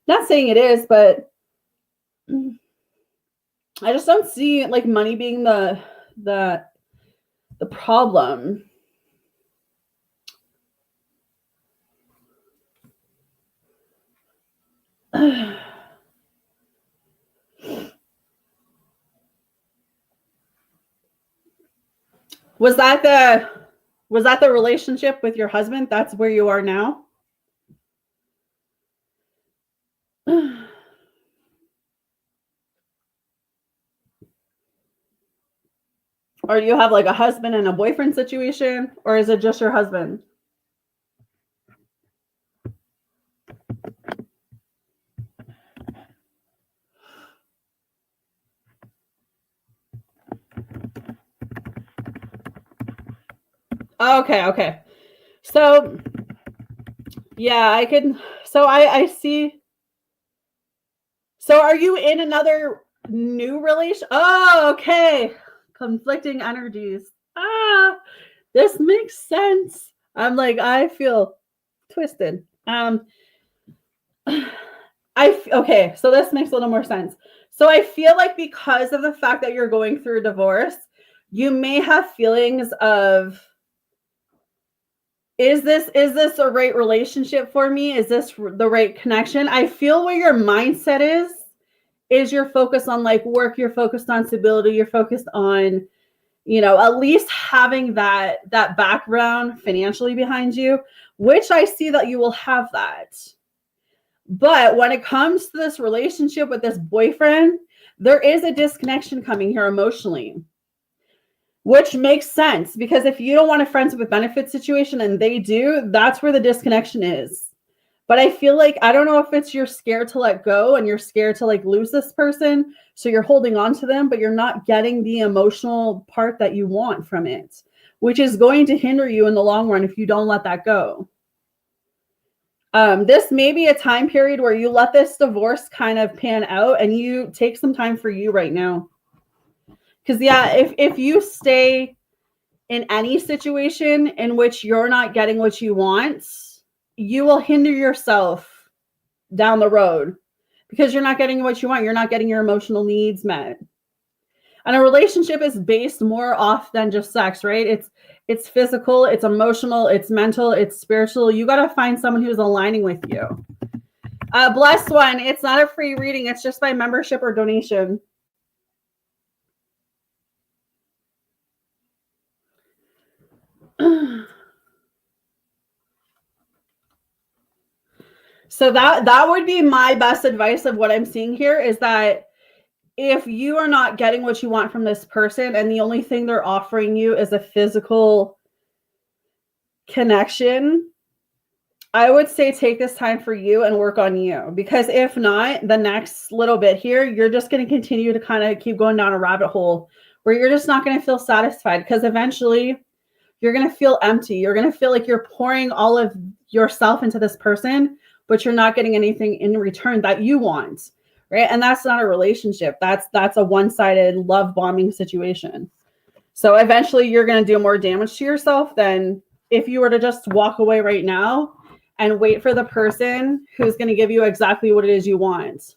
Not saying it is, but I just don't see like money being the problem. Was that the relationship with your husband? That's where you are now? Or do you have like a husband and a boyfriend situation? Or is it just your husband? Okay. So yeah, I could. So I see. So are you in another new relation? Oh, okay. Conflicting energies. This makes sense. I'm like, I feel twisted. Okay, so this makes a little more sense. So I feel like because of the fact that you're going through a divorce, you may have feelings of, is this a right relationship for me? Is this the right connection? I feel where your mindset is you're focused on like work, you're focused on stability, you're focused on, at least having that background financially behind you, which I see that you will have that. But when it comes to this relationship with this boyfriend, there is a disconnection coming here emotionally, which makes sense because if you don't want a friends with benefits situation and they do, that's where the disconnection is. But I feel like, I don't know if it's you're scared to let go and you're scared to like lose this person. So you're holding on to them, but you're not getting the emotional part that you want from it, which is going to hinder you in the long run if you don't let that go. This may be a time period where you let this divorce kind of pan out and you take some time for you right now. Because yeah, if you stay in any situation in which you're not getting what you want, you will hinder yourself down the road because you're not getting what you want. You're not getting your emotional needs met. And a relationship is based more off than just sex, right? It's physical, it's emotional, it's mental, it's spiritual. You got to find someone who's aligning with you. Blessed one, it's not a free reading. It's just by membership or donation. So that would be my best advice of what I'm seeing here is that if you are not getting what you want from this person and the only thing they're offering you is a physical connection, I would say take this time for you and work on you, because if not, the next little bit here, you're just going to continue to kind of keep going down a rabbit hole where you're just not going to feel satisfied, because eventually you're going to feel empty. You're going to feel like you're pouring all of yourself into this person, but you're not getting anything in return that you want, right? And that's not a relationship. That's a one-sided love bombing situation. So eventually you're going to do more damage to yourself than if you were to just walk away right now and wait for the person who's going to give you exactly what it is you want.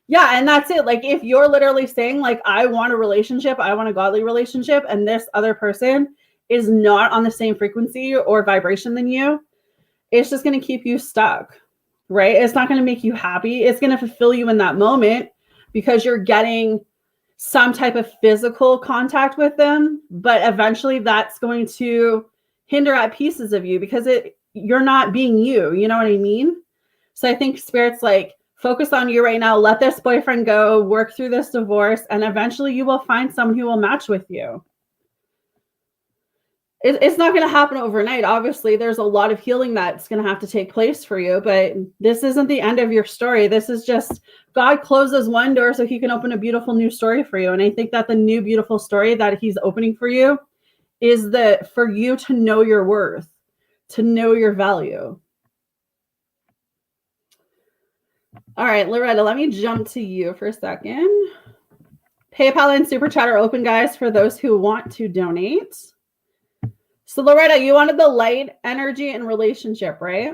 Yeah, and that's it. Like if you're literally saying like, I want a relationship, I want a godly relationship, and this other person is not on the same frequency or vibration than you, it's just going to keep you stuck, right? It's not going to make you happy. It's going to fulfill you in that moment because you're getting some type of physical contact with them, but eventually that's going to hinder at pieces of you because you're not being you. You know what I mean? So I think Spirit's like, focus on you right now. Let this boyfriend go, work through this divorce, and eventually you will find someone who will match with you. It's not going to happen overnight. Obviously, there's a lot of healing that's going to have to take place for you, but this isn't the end of your story. This is just God closes one door so he can open a beautiful new story for you. And I think that the new beautiful story that he's opening for you is that for you to know your worth, to know your value. All right, Loretta, let me jump to you for a second. PayPal and Super Chat are open, guys, for those who want to donate. So, Loretta, you wanted the light, energy, and relationship, right?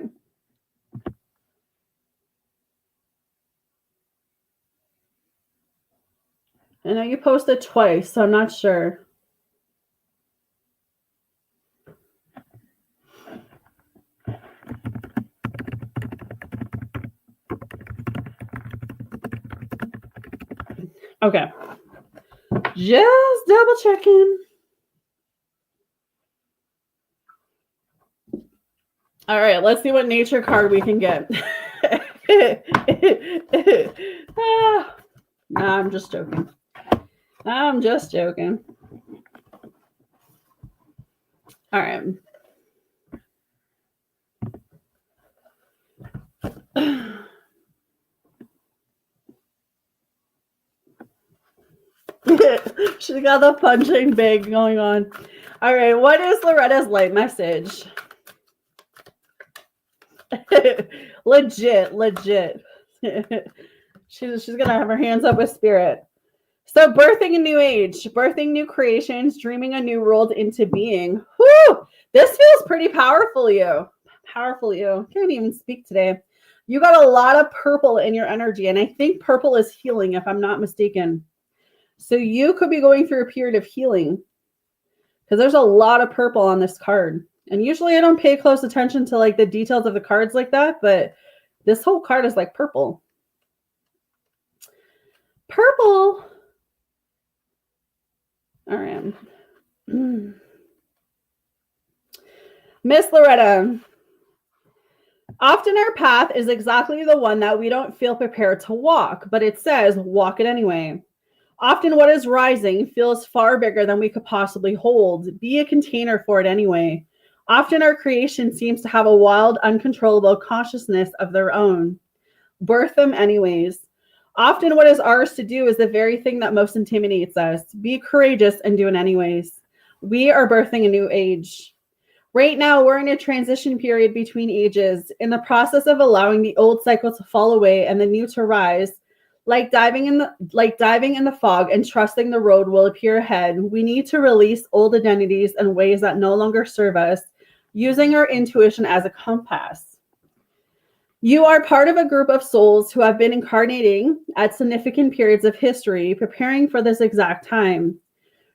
I know you posted twice, so I'm not sure. Okay. Just double checking. All right, let's see what nature card we can get. No, I'm just joking. I'm just joking. All right. She got the punching bag going on. All right, what is Loretta's light message? legit. she's gonna have her hands up with spirit. So, birthing a new age, birthing new creations, dreaming a new world into being. Whew! This feels pretty powerful, you. Powerful, you. Can't even speak today. You got a lot of purple in your energy, and I think purple is healing, if I'm not mistaken. So, you could be going through a period of healing because there's a lot of purple on this card. And usually I don't pay close attention to like the details of the cards like that, but this whole card is like purple. Purple. All right. Miss Loretta, often our path is exactly the one that we don't feel prepared to walk, but it says walk it anyway. Often what is rising feels far bigger than we could possibly hold. Be a container for it anyway. Often our creation seems to have a wild, uncontrollable consciousness of their own. Birth them anyways. Often what is ours to do is the very thing that most intimidates us. Be courageous and do it anyways. We are birthing a new age. Right now, we're in a transition period between ages, in the process of allowing the old cycle to fall away and the new to rise. Like diving in the fog and trusting the road will appear ahead, we need to release old identities and ways that no longer serve us, using our intuition as a compass. You are part of a group of souls who have been incarnating at significant periods of history, preparing for this exact time.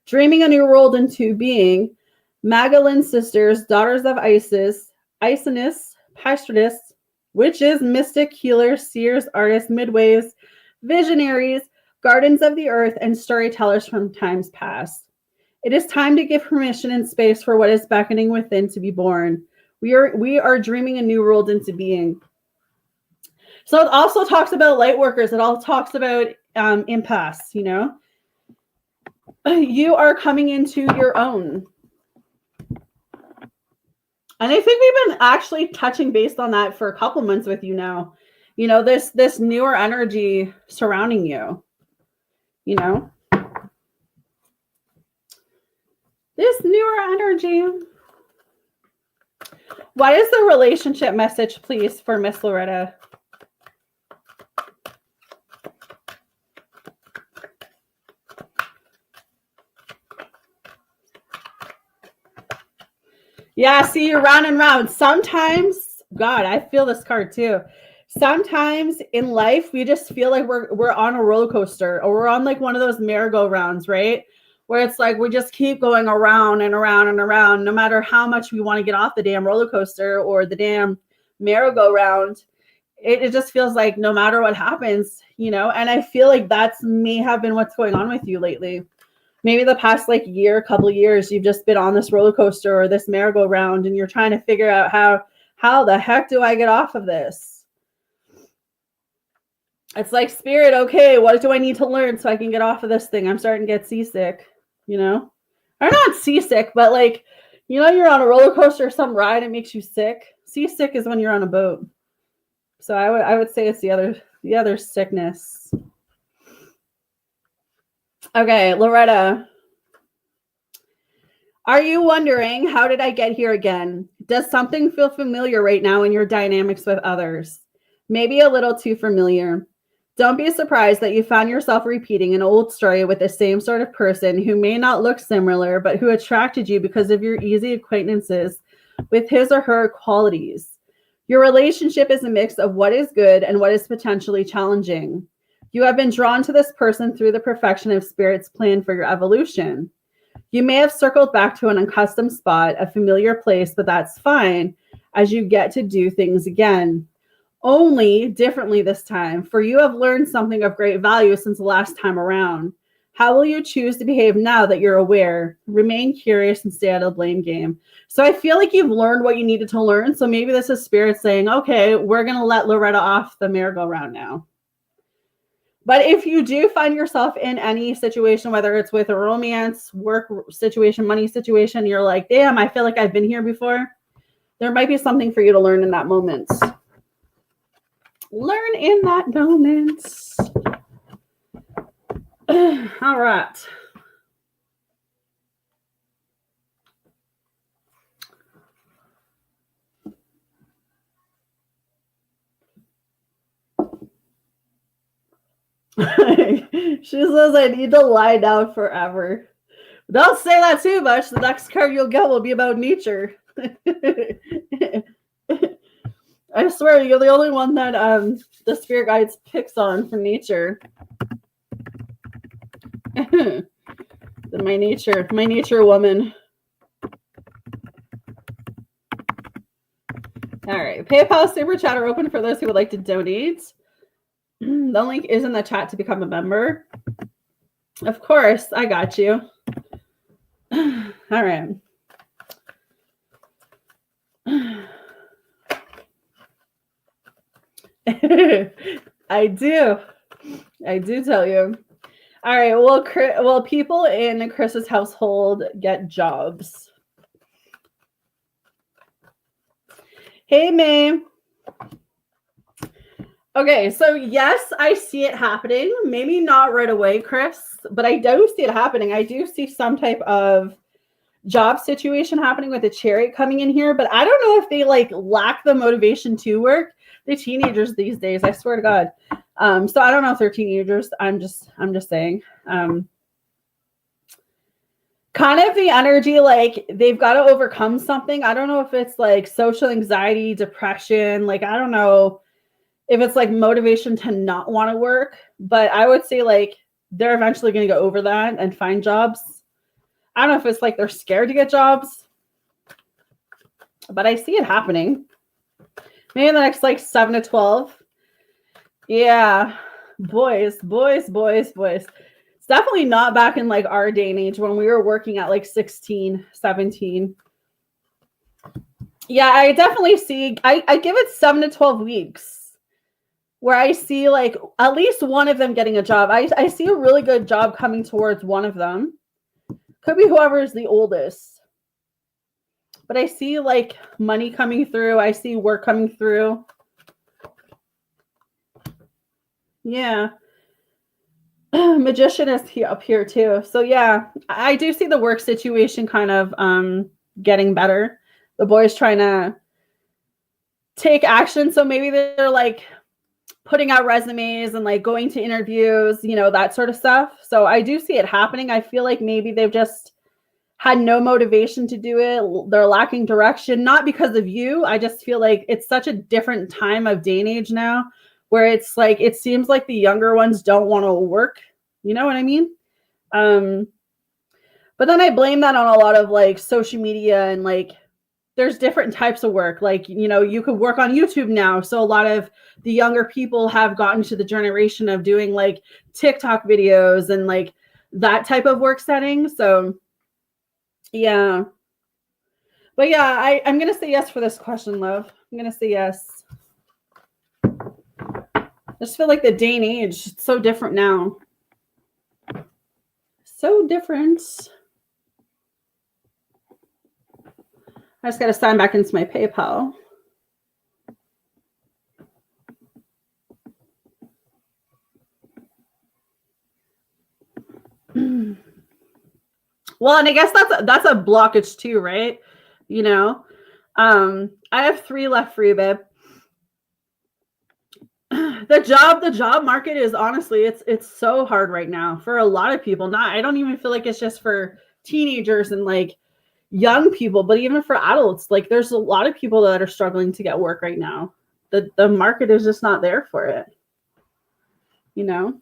Dreaming a new world into being, Magdalene sisters, daughters of Isis, Isinus, Pastris, witches, mystic, healers, seers, artists, midways, visionaries, gardens of the earth, and storytellers from times past. It is time to give permission and space for what is beckoning within to be born. We are dreaming a new world into being. So it also talks about light workers. It all talks about impasse, you know. You are coming into your own. And I think we've been actually touching based on that for a couple months with you now. You know, this newer energy surrounding you, you know. This newer energy. What is the relationship message, please, for Miss Loretta? Yeah, see, you're round and round. Sometimes, God, I feel this card too. Sometimes in life, we just feel like we're on a roller coaster, or we're on like one of those merry-go-rounds, right? Where it's like we just keep going around and around and around, no matter how much we want to get off the damn roller coaster or the damn merry-go-round. It just feels like no matter what happens, you know. And I feel like that's may have been what's going on with you lately. Maybe the past like year, couple of years, you've just been on this roller coaster or this merry-go-round, and you're trying to figure out how the heck do I get off of this? It's like, spirit, okay, what do I need to learn so I can get off of this thing? I'm starting to get seasick, you know? Or not seasick, but like, you know, you're on a roller coaster or some ride, it makes you sick. Seasick is when you're on a boat. So I would say it's the other sickness. Okay, Loretta. Are you wondering, how did I get here again? Does something feel familiar right now in your dynamics with others? maybe a little too familiar. Don't be surprised that you found yourself repeating an old story with the same sort of person who may not look similar, but who attracted you because of your easy acquaintances with his or her qualities. Your relationship is a mix of what is good and what is potentially challenging. You have been drawn to this person through the perfection of Spirit's plan for your evolution. You may have circled back to an accustomed spot, a familiar place, but that's fine as you get to do things again. Only differently this time, for you have learned something of great value since the last time around. How will you choose to behave now that you're aware? Remain curious and stay out of the blame game. So I feel like you've learned what you needed to learn. So maybe this is Spirit saying, okay, we're going to let Loretta off the merry-go-round now. But if you do find yourself in any situation, whether it's with a romance, work situation, money situation, you're like, damn, I feel like I've been here before. There might be something for you to learn in that moment. Learn in that moment. All right. She says I need to lie down forever. Don't say that too much. The next card you'll get will be about nature. I swear you're the only one that the spirit guides picks on for nature. my nature woman. All right, PayPal super chat are open for those who would like to donate. The link is in the chat to become a member. Of course, I got you. All right. I do tell you. All right. Well, people in Chris's household get jobs. Hey, May. Okay, so yes, I see it happening. Maybe not right away, Chris, but I do see it happening. I do see some type of job situation happening with a Chariot coming in here, but I don't know if they like lack the motivation to work. The teenagers these days, I swear to God. So I don't know if they're teenagers. I'm just saying. Kind of the energy like they've got to overcome something. I don't know if it's like social anxiety, depression, like I don't know if it's like motivation to not want to work, but I would say like they're eventually going to go over that and find jobs. I don't know if it's like they're scared to get jobs, but I see it happening. Maybe in the next like 7 to 12. Yeah. Boys. It's definitely not back in like our day and age when we were working at like 16, 17. Yeah, I definitely see, I give it 7 to 12 weeks where I see like at least one of them getting a job. I see a really good job coming towards one of them. Could be whoever is the oldest. But I see like money coming through. I see work coming through. Yeah. Magician is up here too. So yeah, I do see the work situation kind of getting better. The boys trying to take action. So maybe they're like putting out resumes and like going to interviews, you know, that sort of stuff. So I do see it happening. I feel like maybe they've just had no motivation to do it. They're lacking direction, not because of you. I just feel like it's such a different time of day and age now where it's like, it seems like the younger ones don't want to work. You know what I mean? But then I blame that on a lot of like social media and like, there's different types of work. Like, you know, you could work on YouTube now. So a lot of the younger people have gotten to the generation of doing like TikTok videos and like that type of work setting. So yeah. But yeah, I'm going to say yes for this question, love. I'm going to say yes. I just feel like the day and age, it's so different now. So different. I just got to sign back into my PayPal. Well, and I guess that's a blockage too, right? You know, I have 3 left for you, babe. The job market is honestly, it's so hard right now for a lot of people. I don't even feel like it's just for teenagers and like young people, but even for adults, like there's a lot of people that are struggling to get work right now. The market is just not there for it, you know?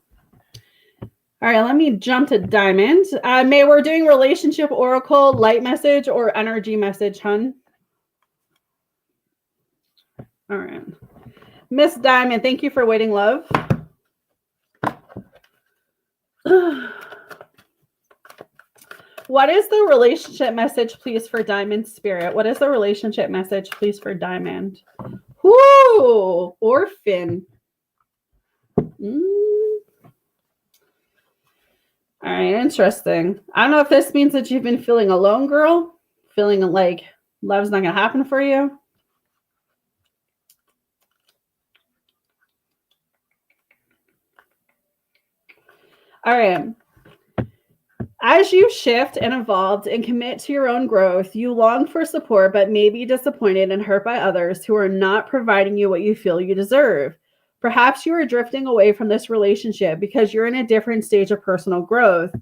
All right, let me jump to Diamond. May, we're doing relationship oracle, light message, or energy message, hun? All right. Miss Diamond, thank you for waiting, love. What is the relationship message, please, for Diamond Spirit? What is the relationship message, please, for Diamond? Whoo! Orphan. All right, interesting. I don't know if this means that you've been feeling alone, girl. Feeling like love's not going to happen for you. All right. As you shift and evolve and commit to your own growth, you long for support, but may be disappointed and hurt by others who are not providing you what you feel you deserve. Perhaps you are drifting away from this relationship because you're in a different stage of personal growth.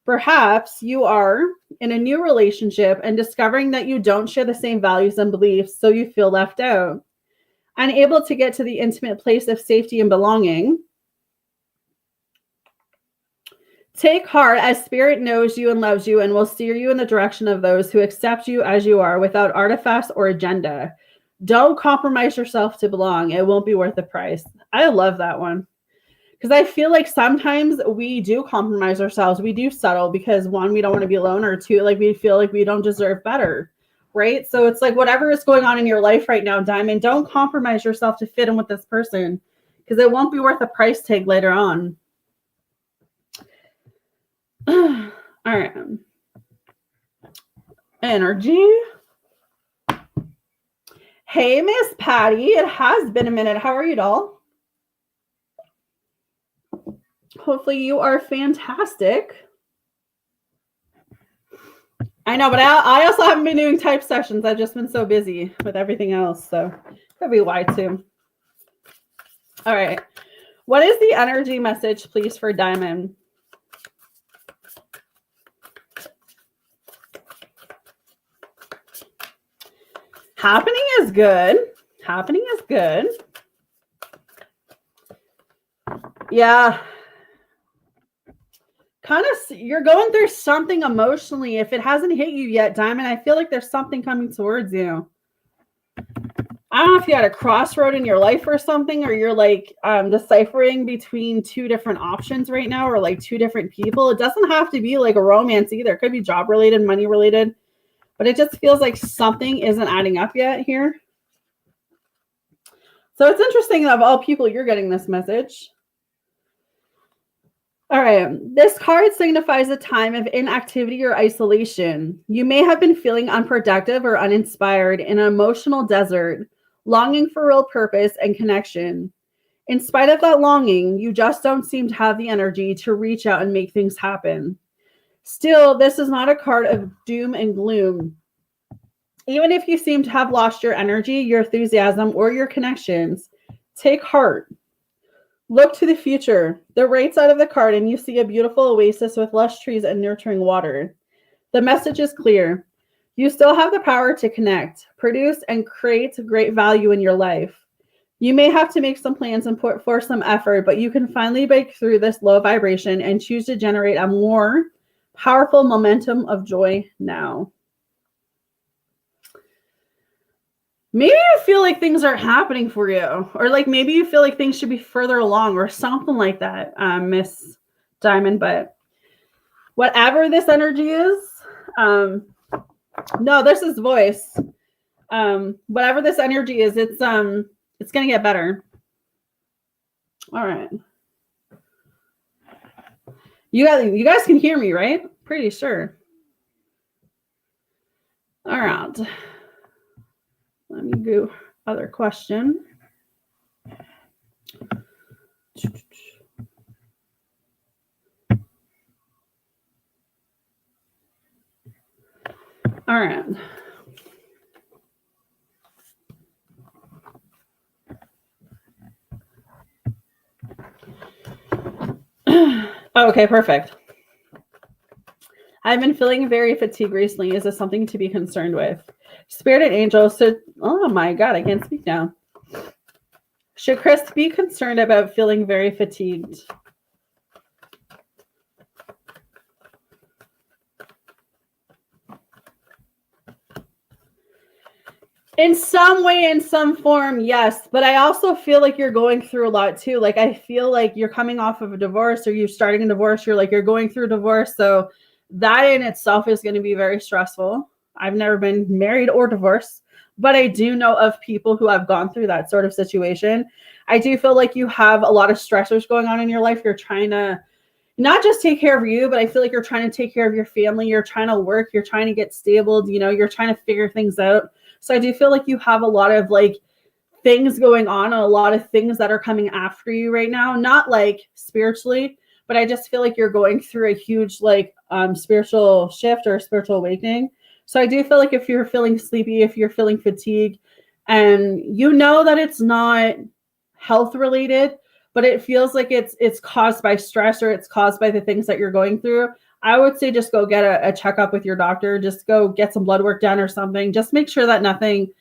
Perhaps you are in a new relationship and discovering that you don't share the same values and beliefs, so you feel left out. Unable to get to the intimate place of safety and belonging. Take heart, as Spirit knows you and loves you and will steer you in the direction of those who accept you as you are without artifice or agenda. Don't compromise yourself to belong. It won't be worth the price. I love that one. Because I feel like sometimes we do compromise ourselves. We do settle because, one, we don't want to be alone, or two, like we feel like we don't deserve better, right? So it's like whatever is going on in your life right now, Diamond, don't compromise yourself to fit in with this person because it won't be worth a price tag later on. All right. Energy. Hey, Miss Patty. It has been a minute. How are you, doll? Hopefully you are fantastic. I know, but I also haven't been doing type sessions. I've just been so busy with everything else. So could be why too. All right. What is the energy message, please, for Diamond? Happening is good. Happening is good. Yeah. Kind of, you're going through something emotionally. If it hasn't hit you yet, Diamond, I feel like there's something coming towards you. I don't know if you had a crossroad in your life or something, or you're like deciphering between two different options right now, or like two different people. It doesn't have to be like a romance either. It could be job related, money related. But it just feels like something isn't adding up yet here. So it's interesting that of all people, you're getting this message. All right. This card signifies a time of inactivity or isolation. You may have been feeling unproductive or uninspired in an emotional desert, longing for real purpose and connection. In spite of that longing, you just don't seem to have the energy to reach out and make things happen. Still, this is not a card of doom and gloom. Even if you seem to have lost your energy, your enthusiasm, or your connections, take heart. Look to the future. The right side of the card, and you see a beautiful oasis with lush trees and nurturing water. The message is clear. You still have the power to connect, produce, and create great value in your life. You may have to make some plans and put forth some effort, but you can finally break through this low vibration and choose to generate a more powerful momentum of joy now. Maybe you feel like things aren't happening for you, or like maybe you feel like things should be further along or something like that, Miss Diamond. But whatever this energy is, no, this is voice. Whatever this energy is, it's gonna get better. All right. You guys can hear me, right? Pretty sure. All right. Let me go other question. All right. Oh, okay, perfect. I've been feeling very fatigued recently. Is this something to be concerned with? Spirit and angels. So, oh my God, I can't speak now. Should Chris be concerned about feeling very fatigued? In some way, in some form, yes. But I also feel like you're going through a lot too. Like, I feel like you're coming off of a divorce or you're starting a divorce. You're going through a divorce. So that in itself is going to be very stressful. I've never been married or divorced, but I do know of people who have gone through that sort of situation. I do feel like you have a lot of stressors going on in your life. You're trying to not just take care of you, but I feel like you're trying to take care of your family. You're trying to work. You're trying to get stable. You're trying to figure things out. So I do feel like you have a lot of like things going on and a lot of things that are coming after you right now. Not like spiritually, but I just feel like you're going through a huge like spiritual shift or spiritual awakening. So I do feel like if you're feeling sleepy, if you're feeling fatigued, and you know that it's not health related, but it feels like it's caused by stress or it's caused by the things that you're going through, I would say just go get a checkup with your doctor. Just go get some blood work done or something. Just make sure that nothing,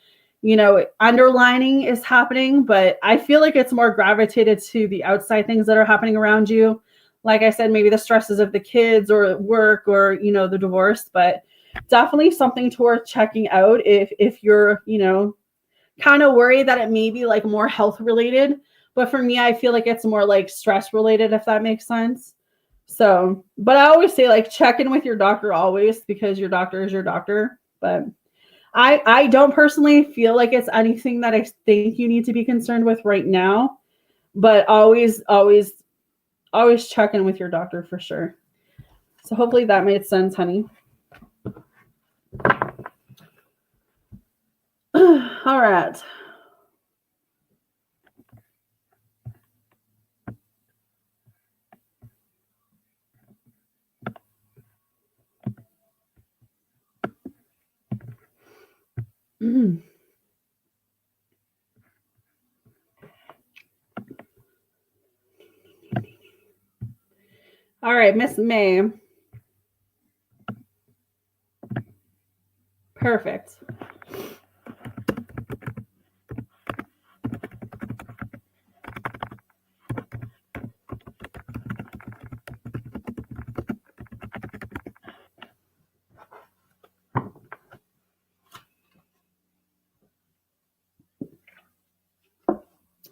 underlining is happening. But I feel like it's more gravitated to the outside things that are happening around you. Like I said, maybe the stresses of the kids or work or, the divorce, but definitely something worth checking out if you're, kind of worried that it may be like more health related. But for me, I feel like it's more like stress related, if that makes sense. So, but I always say like check in with your doctor always because your doctor is your doctor. But I don't personally feel like it's anything that I think you need to be concerned with right now. But always check in with your doctor for sure. So hopefully that made sense, honey. All right. All right, Miss May. Perfect.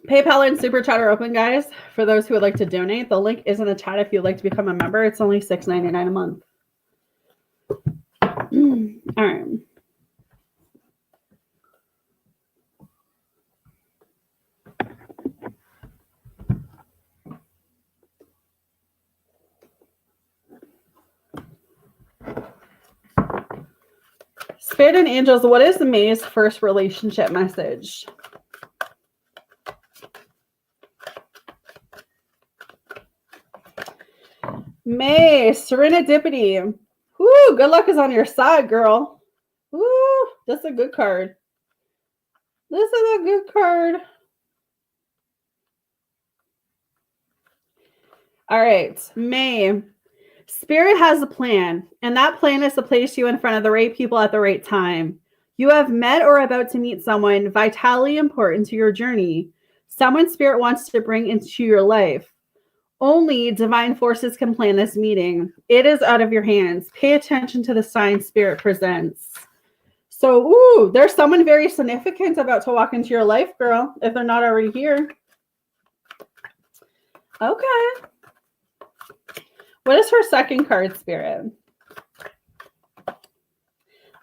PayPal and Super Chat are open, guys. For those who would like to donate, the link is in the chat if you'd like to become a member. It's only $6.99 a month. All right. Spirit and angels, what is May's first relationship message? May, Serenadipity. Woo, good luck is on your side, girl. Woo, that's a good card. This is a good card. All right, May. Spirit has a plan, and that plan is to place you in front of the right people at the right time. You have met or are about to meet someone vitally important to your journey. Someone Spirit wants to bring into your life. Only divine forces can plan this meeting. It is out of your hands. Pay attention to the sign Spirit presents. So, there's someone very significant about to walk into your life, girl, if they're not already here. Okay. What is her second card, Spirit?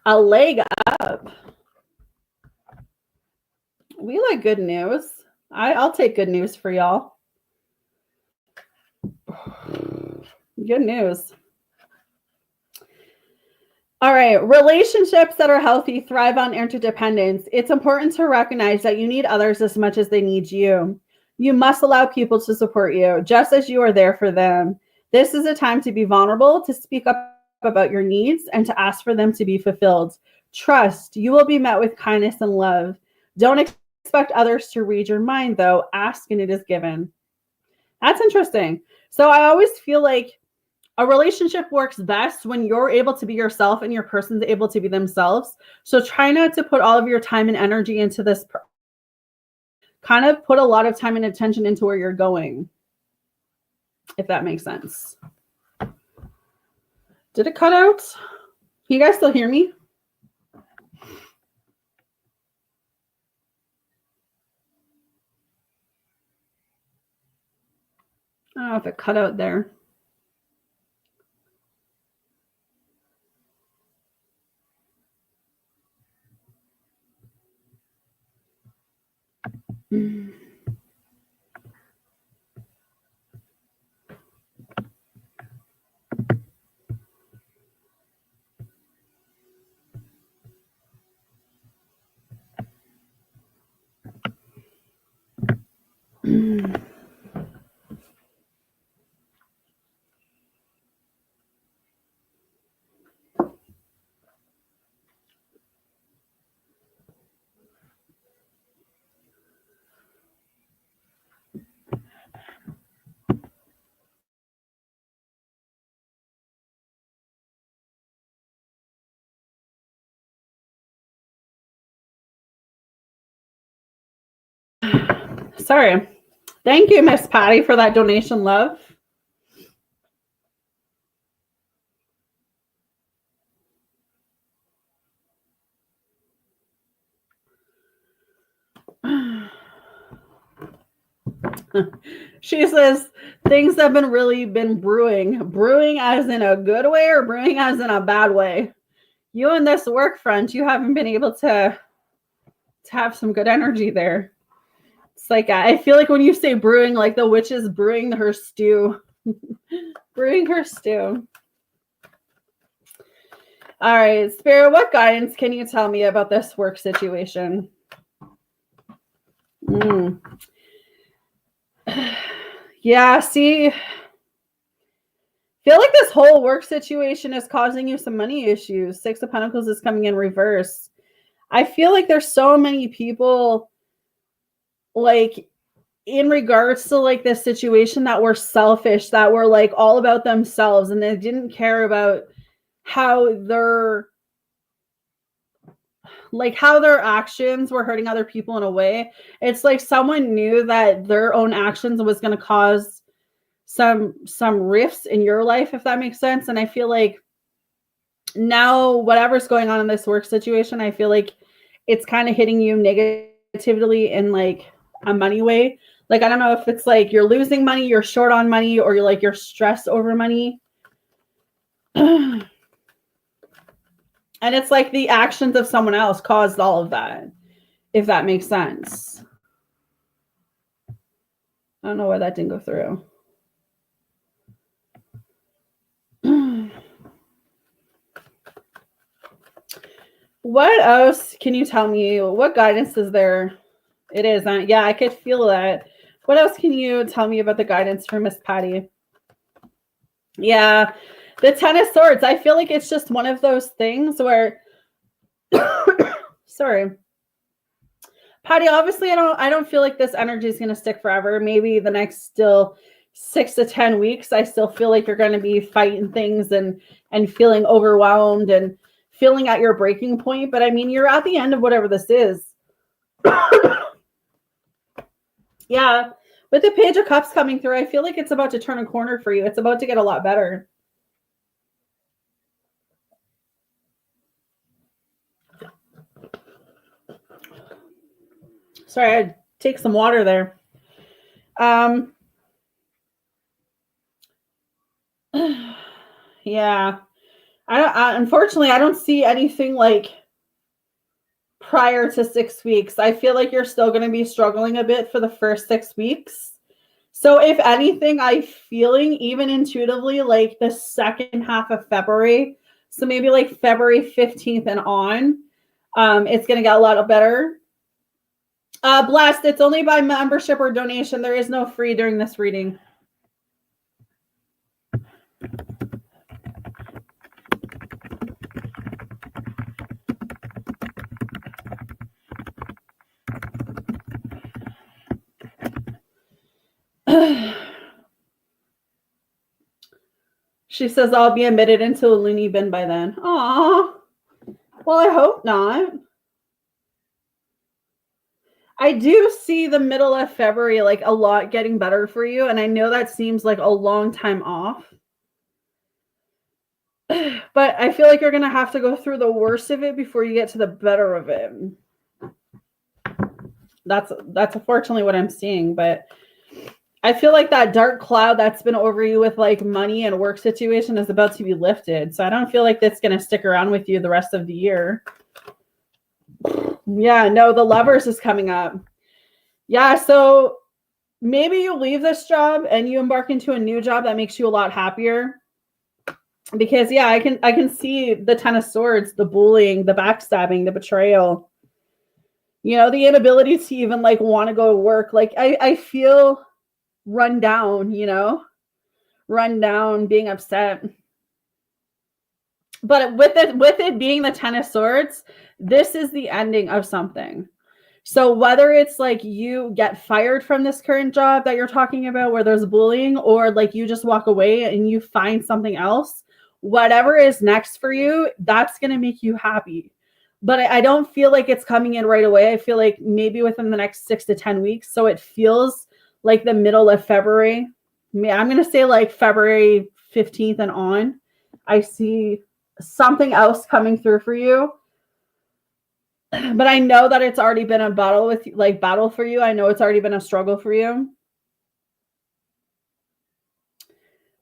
A leg up. We like good news. I'll take good news for y'all. Good news. All right. Relationships that are healthy thrive on interdependence. It's important to recognize that you need others as much as they need you. You must allow people to support you, just as you are there for them. This is a time to be vulnerable, to speak up about your needs, and to ask for them to be fulfilled. Trust. You will be met with kindness and love. Don't expect others to read your mind, though. Ask and it is given. That's interesting. So I always feel like a relationship works best when you're able to be yourself and your person's able to be themselves. So try not to put all of your time and energy into this. Kind of put a lot of time and attention into where you're going, if that makes sense. Did it cut out? Can you guys still hear me? I don't know if it cut out there. Sorry. Thank you, Miss Patty, for that donation, love. She says things have been brewing as in a good way or brewing as in a bad way. You and this work front, you haven't been able to have some good energy there. It's like I feel like when you say brewing, like the witch is brewing her stew. Brewing her stew. All right, Spirit, what guidance can you tell me about this work situation? Yeah, see, feel like this whole work situation is causing you some money issues. Six of Pentacles is coming in reverse. I feel like there's so many people like in regards to like this situation that were selfish, that were like all about themselves, and they didn't care about how their actions were hurting other people in a way. It's like someone knew that their own actions was going to cause some rifts in your life, if that makes sense. And I feel like now whatever's going on in this work situation, I feel like it's kind of hitting you negatively in like a money way. Like, I don't know if it's like you're losing money, you're short on money, or you're stressed over money. And it's like the actions of someone else caused all of that, if that makes sense. I don't know why that didn't go through. What else can you tell me? What guidance is there? It is. Yeah, I could feel that. What else can you tell me about the guidance for Miss Patty? Yeah, the Ten of Swords. I feel like it's just one of those things where sorry. Patty, obviously I don't feel like this energy is going to stick forever. Maybe the next still 6 to 10 weeks. I still feel like you're going to be fighting things and feeling overwhelmed and feeling at your breaking point. But I mean, you're at the end of whatever this is. Yeah. With the Page of Cups coming through, I feel like it's about to turn a corner for you. It's about to get a lot better. Sorry, I'd take some water there. Yeah. Unfortunately, I don't see anything like prior to 6 weeks. I feel like you're still going to be struggling a bit for the first 6 weeks. So if anything, I'm feeling even intuitively like the second half of February. So maybe like February 15th and on, it's going to get a lot better. Blessed, it's only by membership or donation. There is no free during this reading. She says I'll be admitted into a loony bin by then. Aw. Well, I hope not. I do see the middle of February, like a lot getting better for you. And I know that seems like a long time off. But I feel like you're going to have to go through the worst of it before you get to the better of it. That's unfortunately what I'm seeing. But I feel like that dark cloud that's been over you with like money and work situation is about to be lifted. So I don't feel like that's going to stick around with you the rest of the year. Yeah, no, the Lovers is coming up. Yeah, so maybe you leave this job and you embark into a new job that makes you a lot happier. Because yeah, I can see the Ten of Swords, the bullying, the backstabbing, the betrayal. You know, the inability to even like want to go to work. Like I feel run down, you know, run down, being upset. But with it being the Ten of Swords, this is the ending of something. So whether it's like you get fired from this current job that you're talking about where there's bullying, or like you just walk away and you find something else, whatever is next for you, that's going to make you happy. But I don't feel like it's coming in right away. I feel like maybe within the next 6 to 10 weeks. So it feels like the middle of February. I'm going to say like February 15th and on. I see something else coming through for you. But I know that it's already been a battle for you. I know it's already been a struggle for you.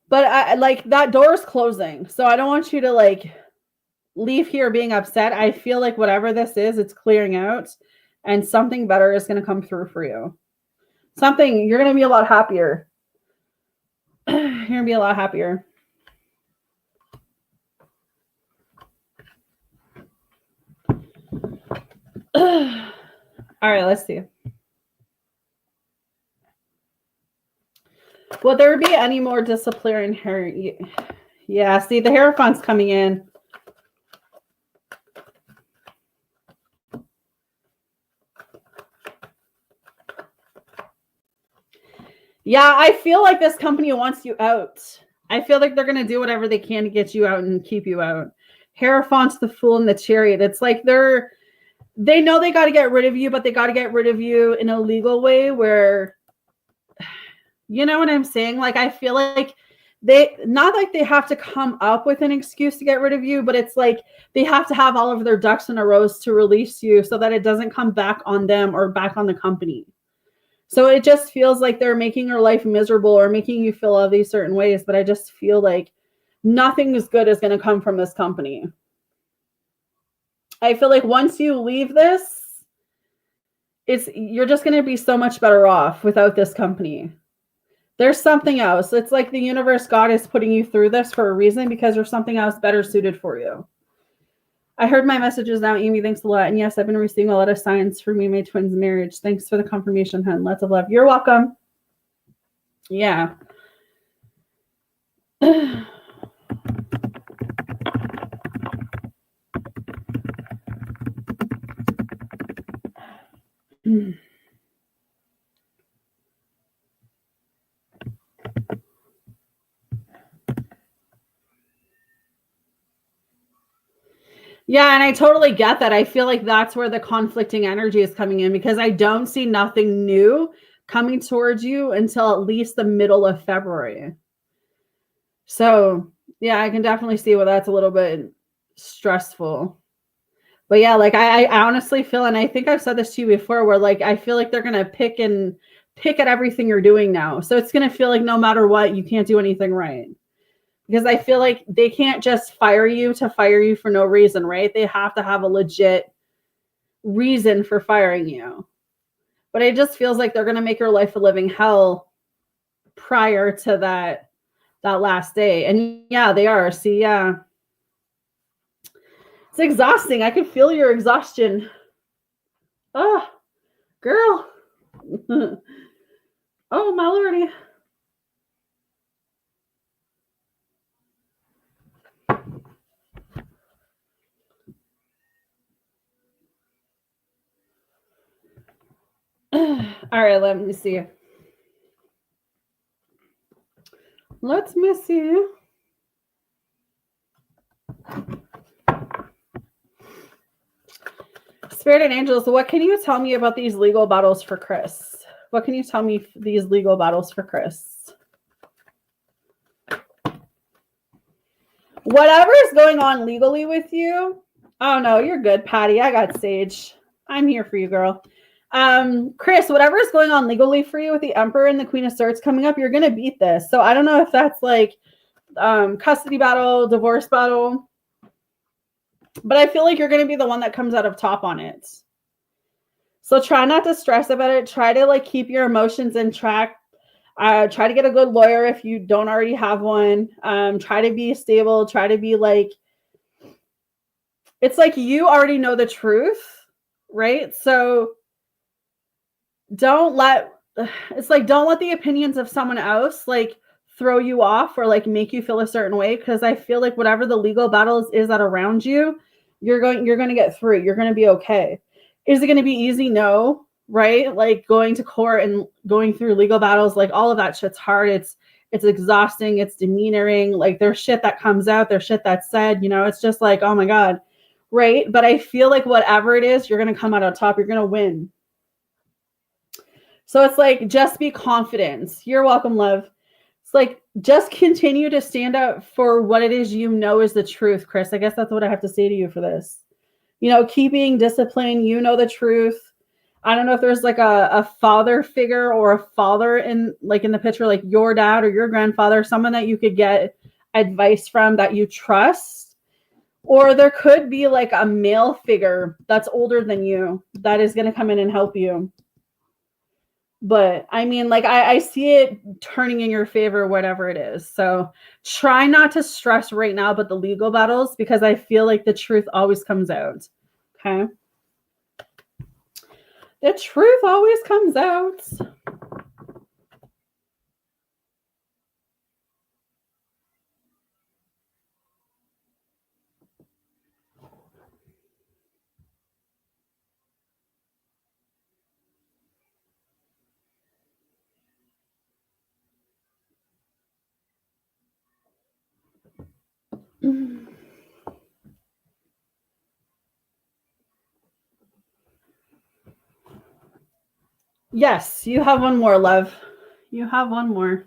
But I like that door is closing. So I don't want you to like leave here being upset. I feel like whatever this is, it's clearing out and something better is going to come through for you. You're going to be a lot happier. You're going to be a lot happier. All right, let's see. Will there be any more discipline here? Yeah, see, the Hierophant's coming in. Yeah, I feel like this company wants you out. I feel like they're going to do whatever they can to get you out and keep you out. Hierophant's the Fool and the Chariot. It's like they know they got to get rid of you, but they got to get rid of you in a legal way where, you know what I'm saying? Like, I feel like not like they have to come up with an excuse to get rid of you, but it's like they have to have all of their ducks in a row to release you so that it doesn't come back on them or back on the company. So it just feels like they're making your life miserable or making you feel all these certain ways. But I just feel like nothing as good is going to come from this company. I feel like once you leave this, you're just going to be so much better off without this company. There's something else. It's like the universe, God is putting you through this for a reason because there's something else better suited for you. I heard my messages now, Amy. Thanks a lot. And yes, I've been receiving a lot of signs for me and my twins' marriage. Thanks for the confirmation, hun. Lots of love. You're welcome. Yeah. Yeah, and I totally get that. I feel like that's where the conflicting energy is coming in because I don't see nothing new coming towards you until at least the middle of February. So, yeah, I can definitely see why that's a little bit stressful. But yeah, like I honestly feel, and I think I've said this to you before, where like I feel like they're gonna pick at everything you're doing now. So it's gonna feel like no matter what, you can't do anything right. Because I feel like they can't just fire you to fire you for no reason, right? They have to have a legit reason for firing you. But it just feels like they're going to make your life a living hell prior to that last day. And yeah, they are. See, yeah. It's exhausting. I can feel your exhaustion. Oh, girl. Oh, my lordy. All right, let me see. Let me see. Spirit and angels, what can you tell me about these legal battles for Chris? What can you tell me these legal battles for Chris? Whatever is going on legally with you. Oh no, you're good, Patty. I got Sage. I'm here for you, girl. Chris, whatever is going on legally for you with the Emperor and the Queen of Swords coming up, you're gonna beat this. So I don't know if that's like custody battle, divorce battle, but I feel like you're gonna be the one that comes out of top on it. So try not to stress about it. Try to like keep your emotions in track. Try to get a good lawyer if you don't already have one. Try to be stable. Try to be like, it's like you already know the truth, right? So don't let the opinions of someone else like throw you off or like make you feel a certain way. Because I feel like whatever the legal battles is that around you, you're going to get through it. You're going to be okay. Is it going to be easy? No. Right? Like going to court and going through legal battles, like all of that shit's hard. It's exhausting. It's demeanoring. Like there's shit that comes out. There's shit that's said, it's just like, oh my God. Right. But I feel like whatever it is, you're going to come out on top. You're going to win. So it's like, just be confident. You're welcome, love. It's like, just continue to stand up for what it is is the truth, Chris. I guess that's what I have to say to you for this. Keep being disciplined. The truth. I don't know if there's like a father figure or a father in the picture, like your dad or your grandfather, someone that you could get advice from that you trust. Or there could be like a male figure that's older than you that is going to come in and help you. But I mean, like I see it turning in your favor, whatever it is. So try not to stress right now about the legal battles because I feel like the truth always comes out. Okay. The truth always comes out. Yes, you have one more, love. You have one more.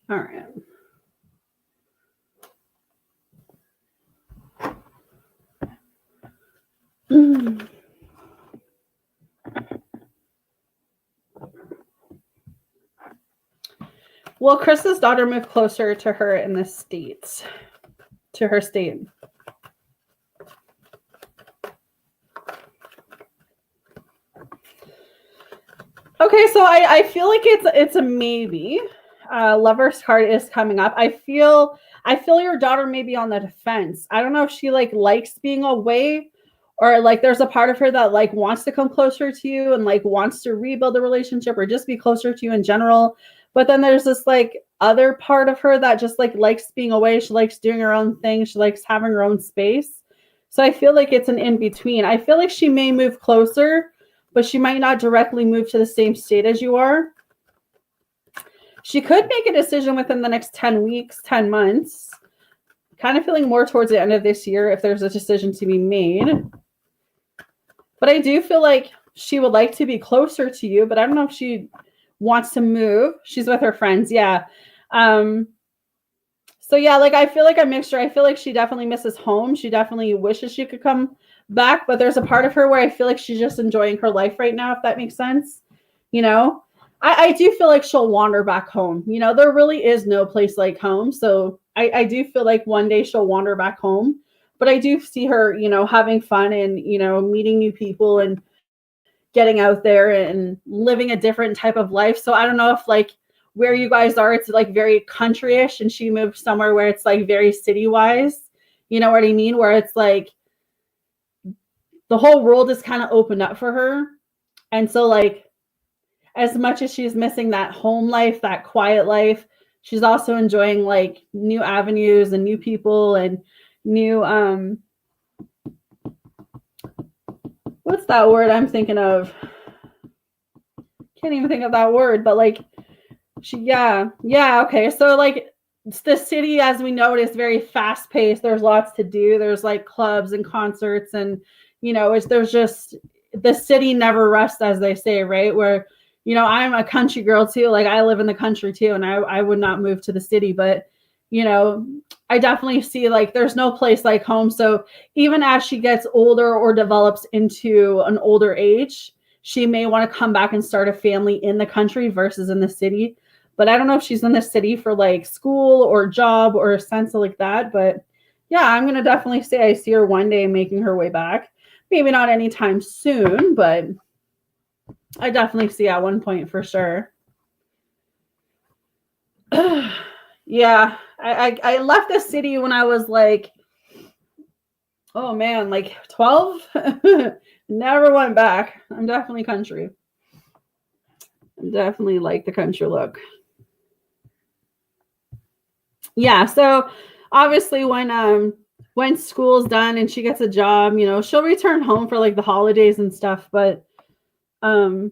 All right. Well, Chris's daughter moved closer to her in the States, to her state. Okay, so I feel like it's a maybe. Lover's card is coming up. I feel your daughter may be on the defense. I don't know if she likes being away or there's a part of her that wants to come closer to you and wants to rebuild the relationship or just be closer to you in general. But then there's this other part of her that just likes being away. She likes doing her own thing. She likes having her own space. So I feel like it's an in-between. I feel like she may move closer, but she might not directly move to the same state as you are. She could make a decision within the next 10 weeks, 10 months. Kind of feeling more towards the end of this year if there's a decision to be made. But I do feel like she would like to be closer to you, but I don't know if she wants to move. She's with her friends, yeah. So yeah, I feel like a mixture. I feel like she definitely misses home. She definitely wishes she could come back, but there's a part of her where I feel like she's just enjoying her life right now, if that makes sense. you know. I do feel like she'll wander back home. You know, there really is no place like home. So I do feel like one day she'll wander back home. But I do see her, you know, having fun and, you know, meeting new people and getting out there and living a different type of life. So I don't know if like where you guys are, it's like very countryish and she moved somewhere where it's like very city wise. You know what I mean? Where it's like the whole world is kind of opened up for her. And so like as much as she's missing that home life, that quiet life, she's also enjoying like new avenues and new people and new what's that word I'm thinking of? Can't even think of that word, but like yeah, okay. So like the city as we know it is very fast paced. There's lots to do. There's like clubs and concerts and you know, there's just the city never rests as they say, right? Where you know, I'm a country girl too. Like I live in the country too and I would not move to the city, but you know, I definitely see like there's no place like home. So even as she gets older or develops into an older age, she may want to come back and start a family in the country versus in the city. But I don't know if she's in the city for like school or job or a sense of like that. But yeah, I'm gonna definitely say I see her one day making her way back. Maybe not anytime soon, but I definitely see at one point for sure. Yeah, I left the city when I was like, oh man, like 12. Never went back. I'm definitely country. I definitely like the country look. Yeah, so obviously when school's done and she gets a job, you know, she'll return home for like the holidays and stuff, but um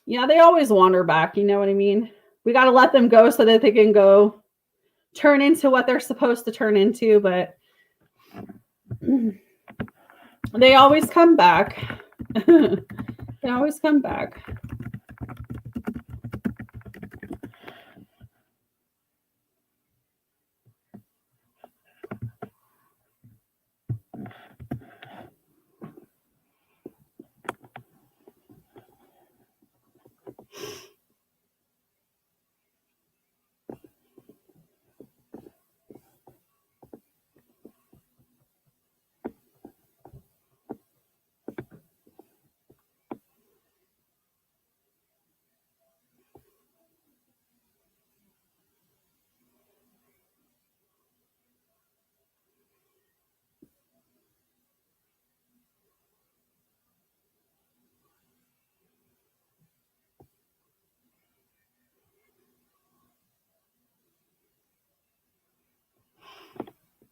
yeah, they always wander back, you know what I mean? We got to let them go so that they can go turn into what they're supposed to turn into, but they always come back. They always come back.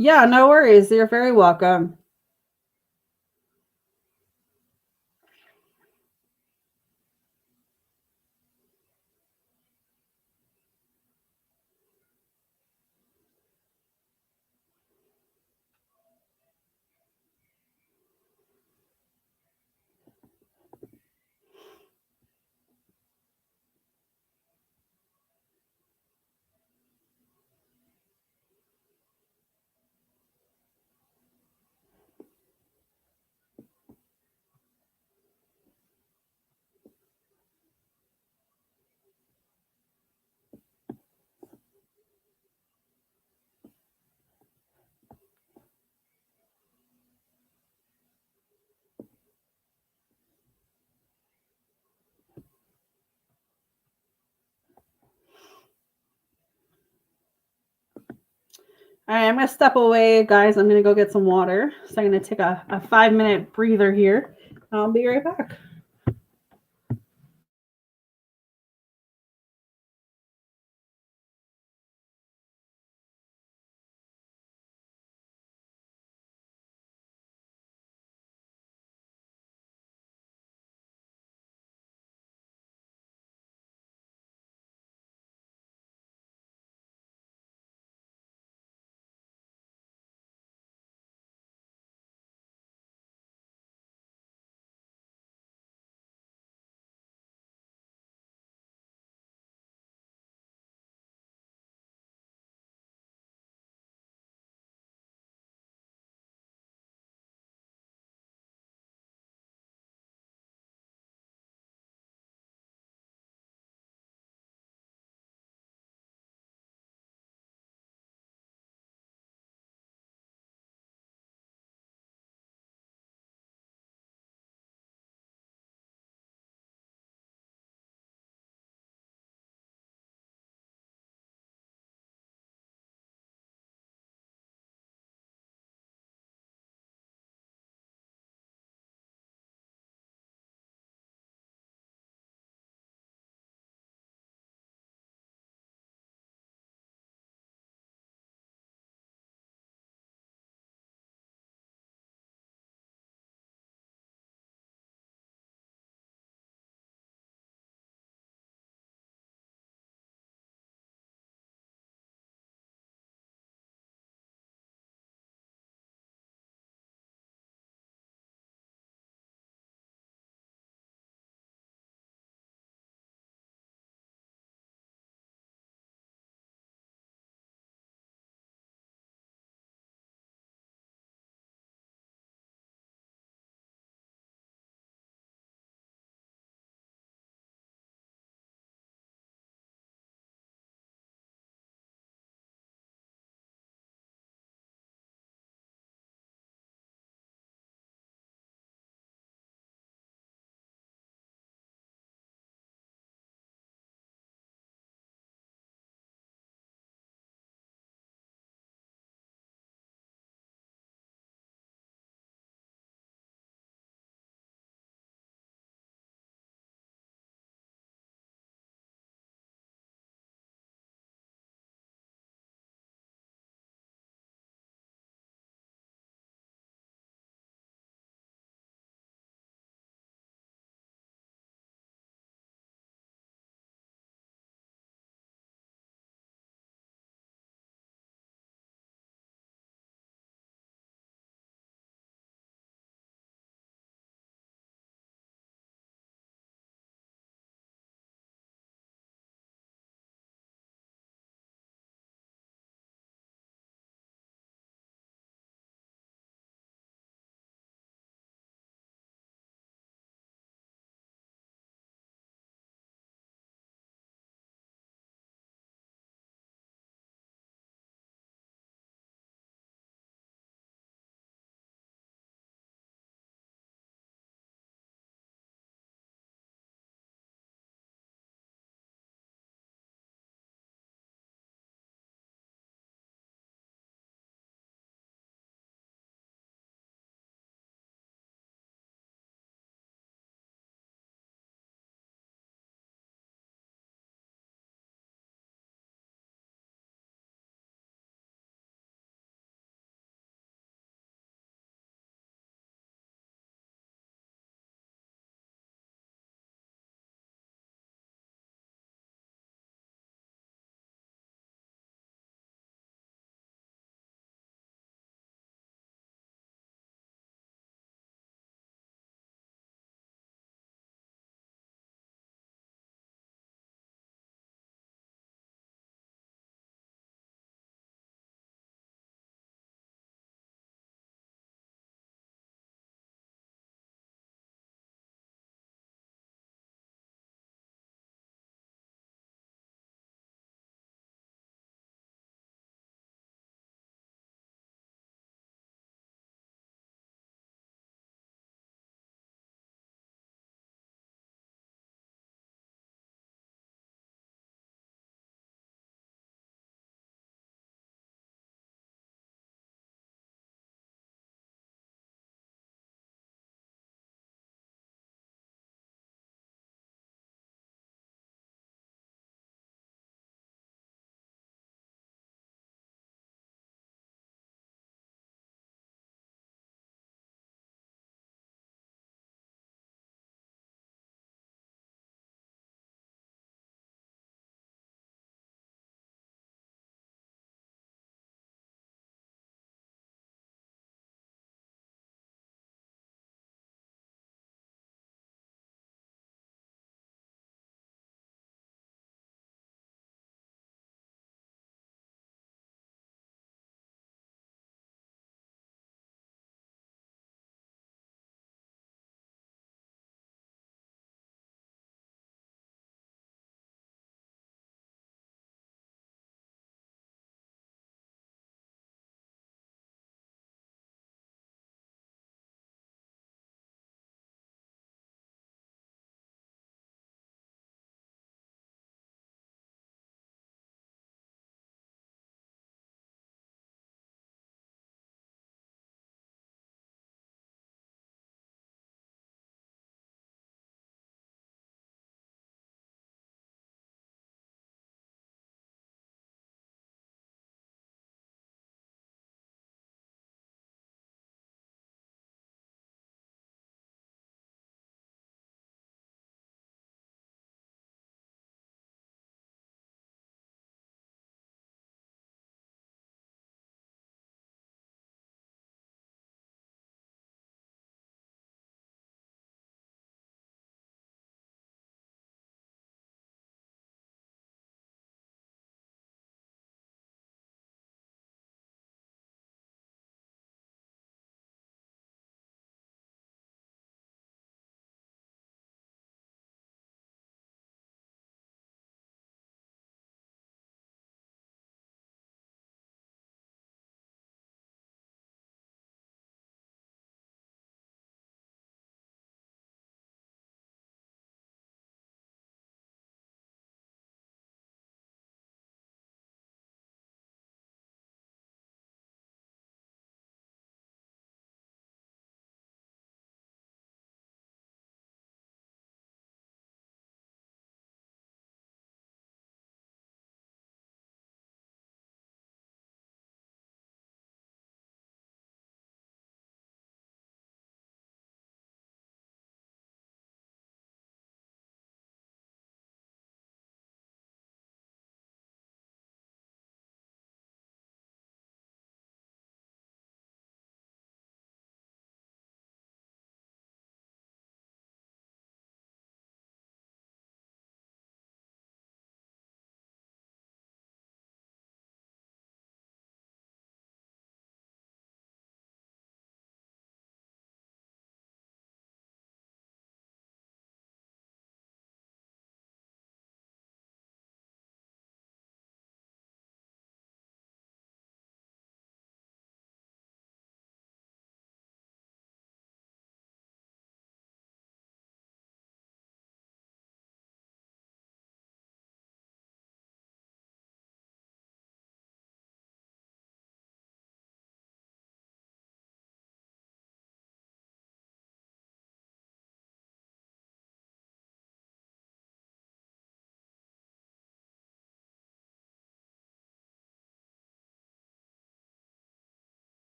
Yeah, no worries. You're very welcome. All right, I'm going to step away, guys. I'm going to go get some water. So I'm going to take a 5-minute breather here. I'll be right back.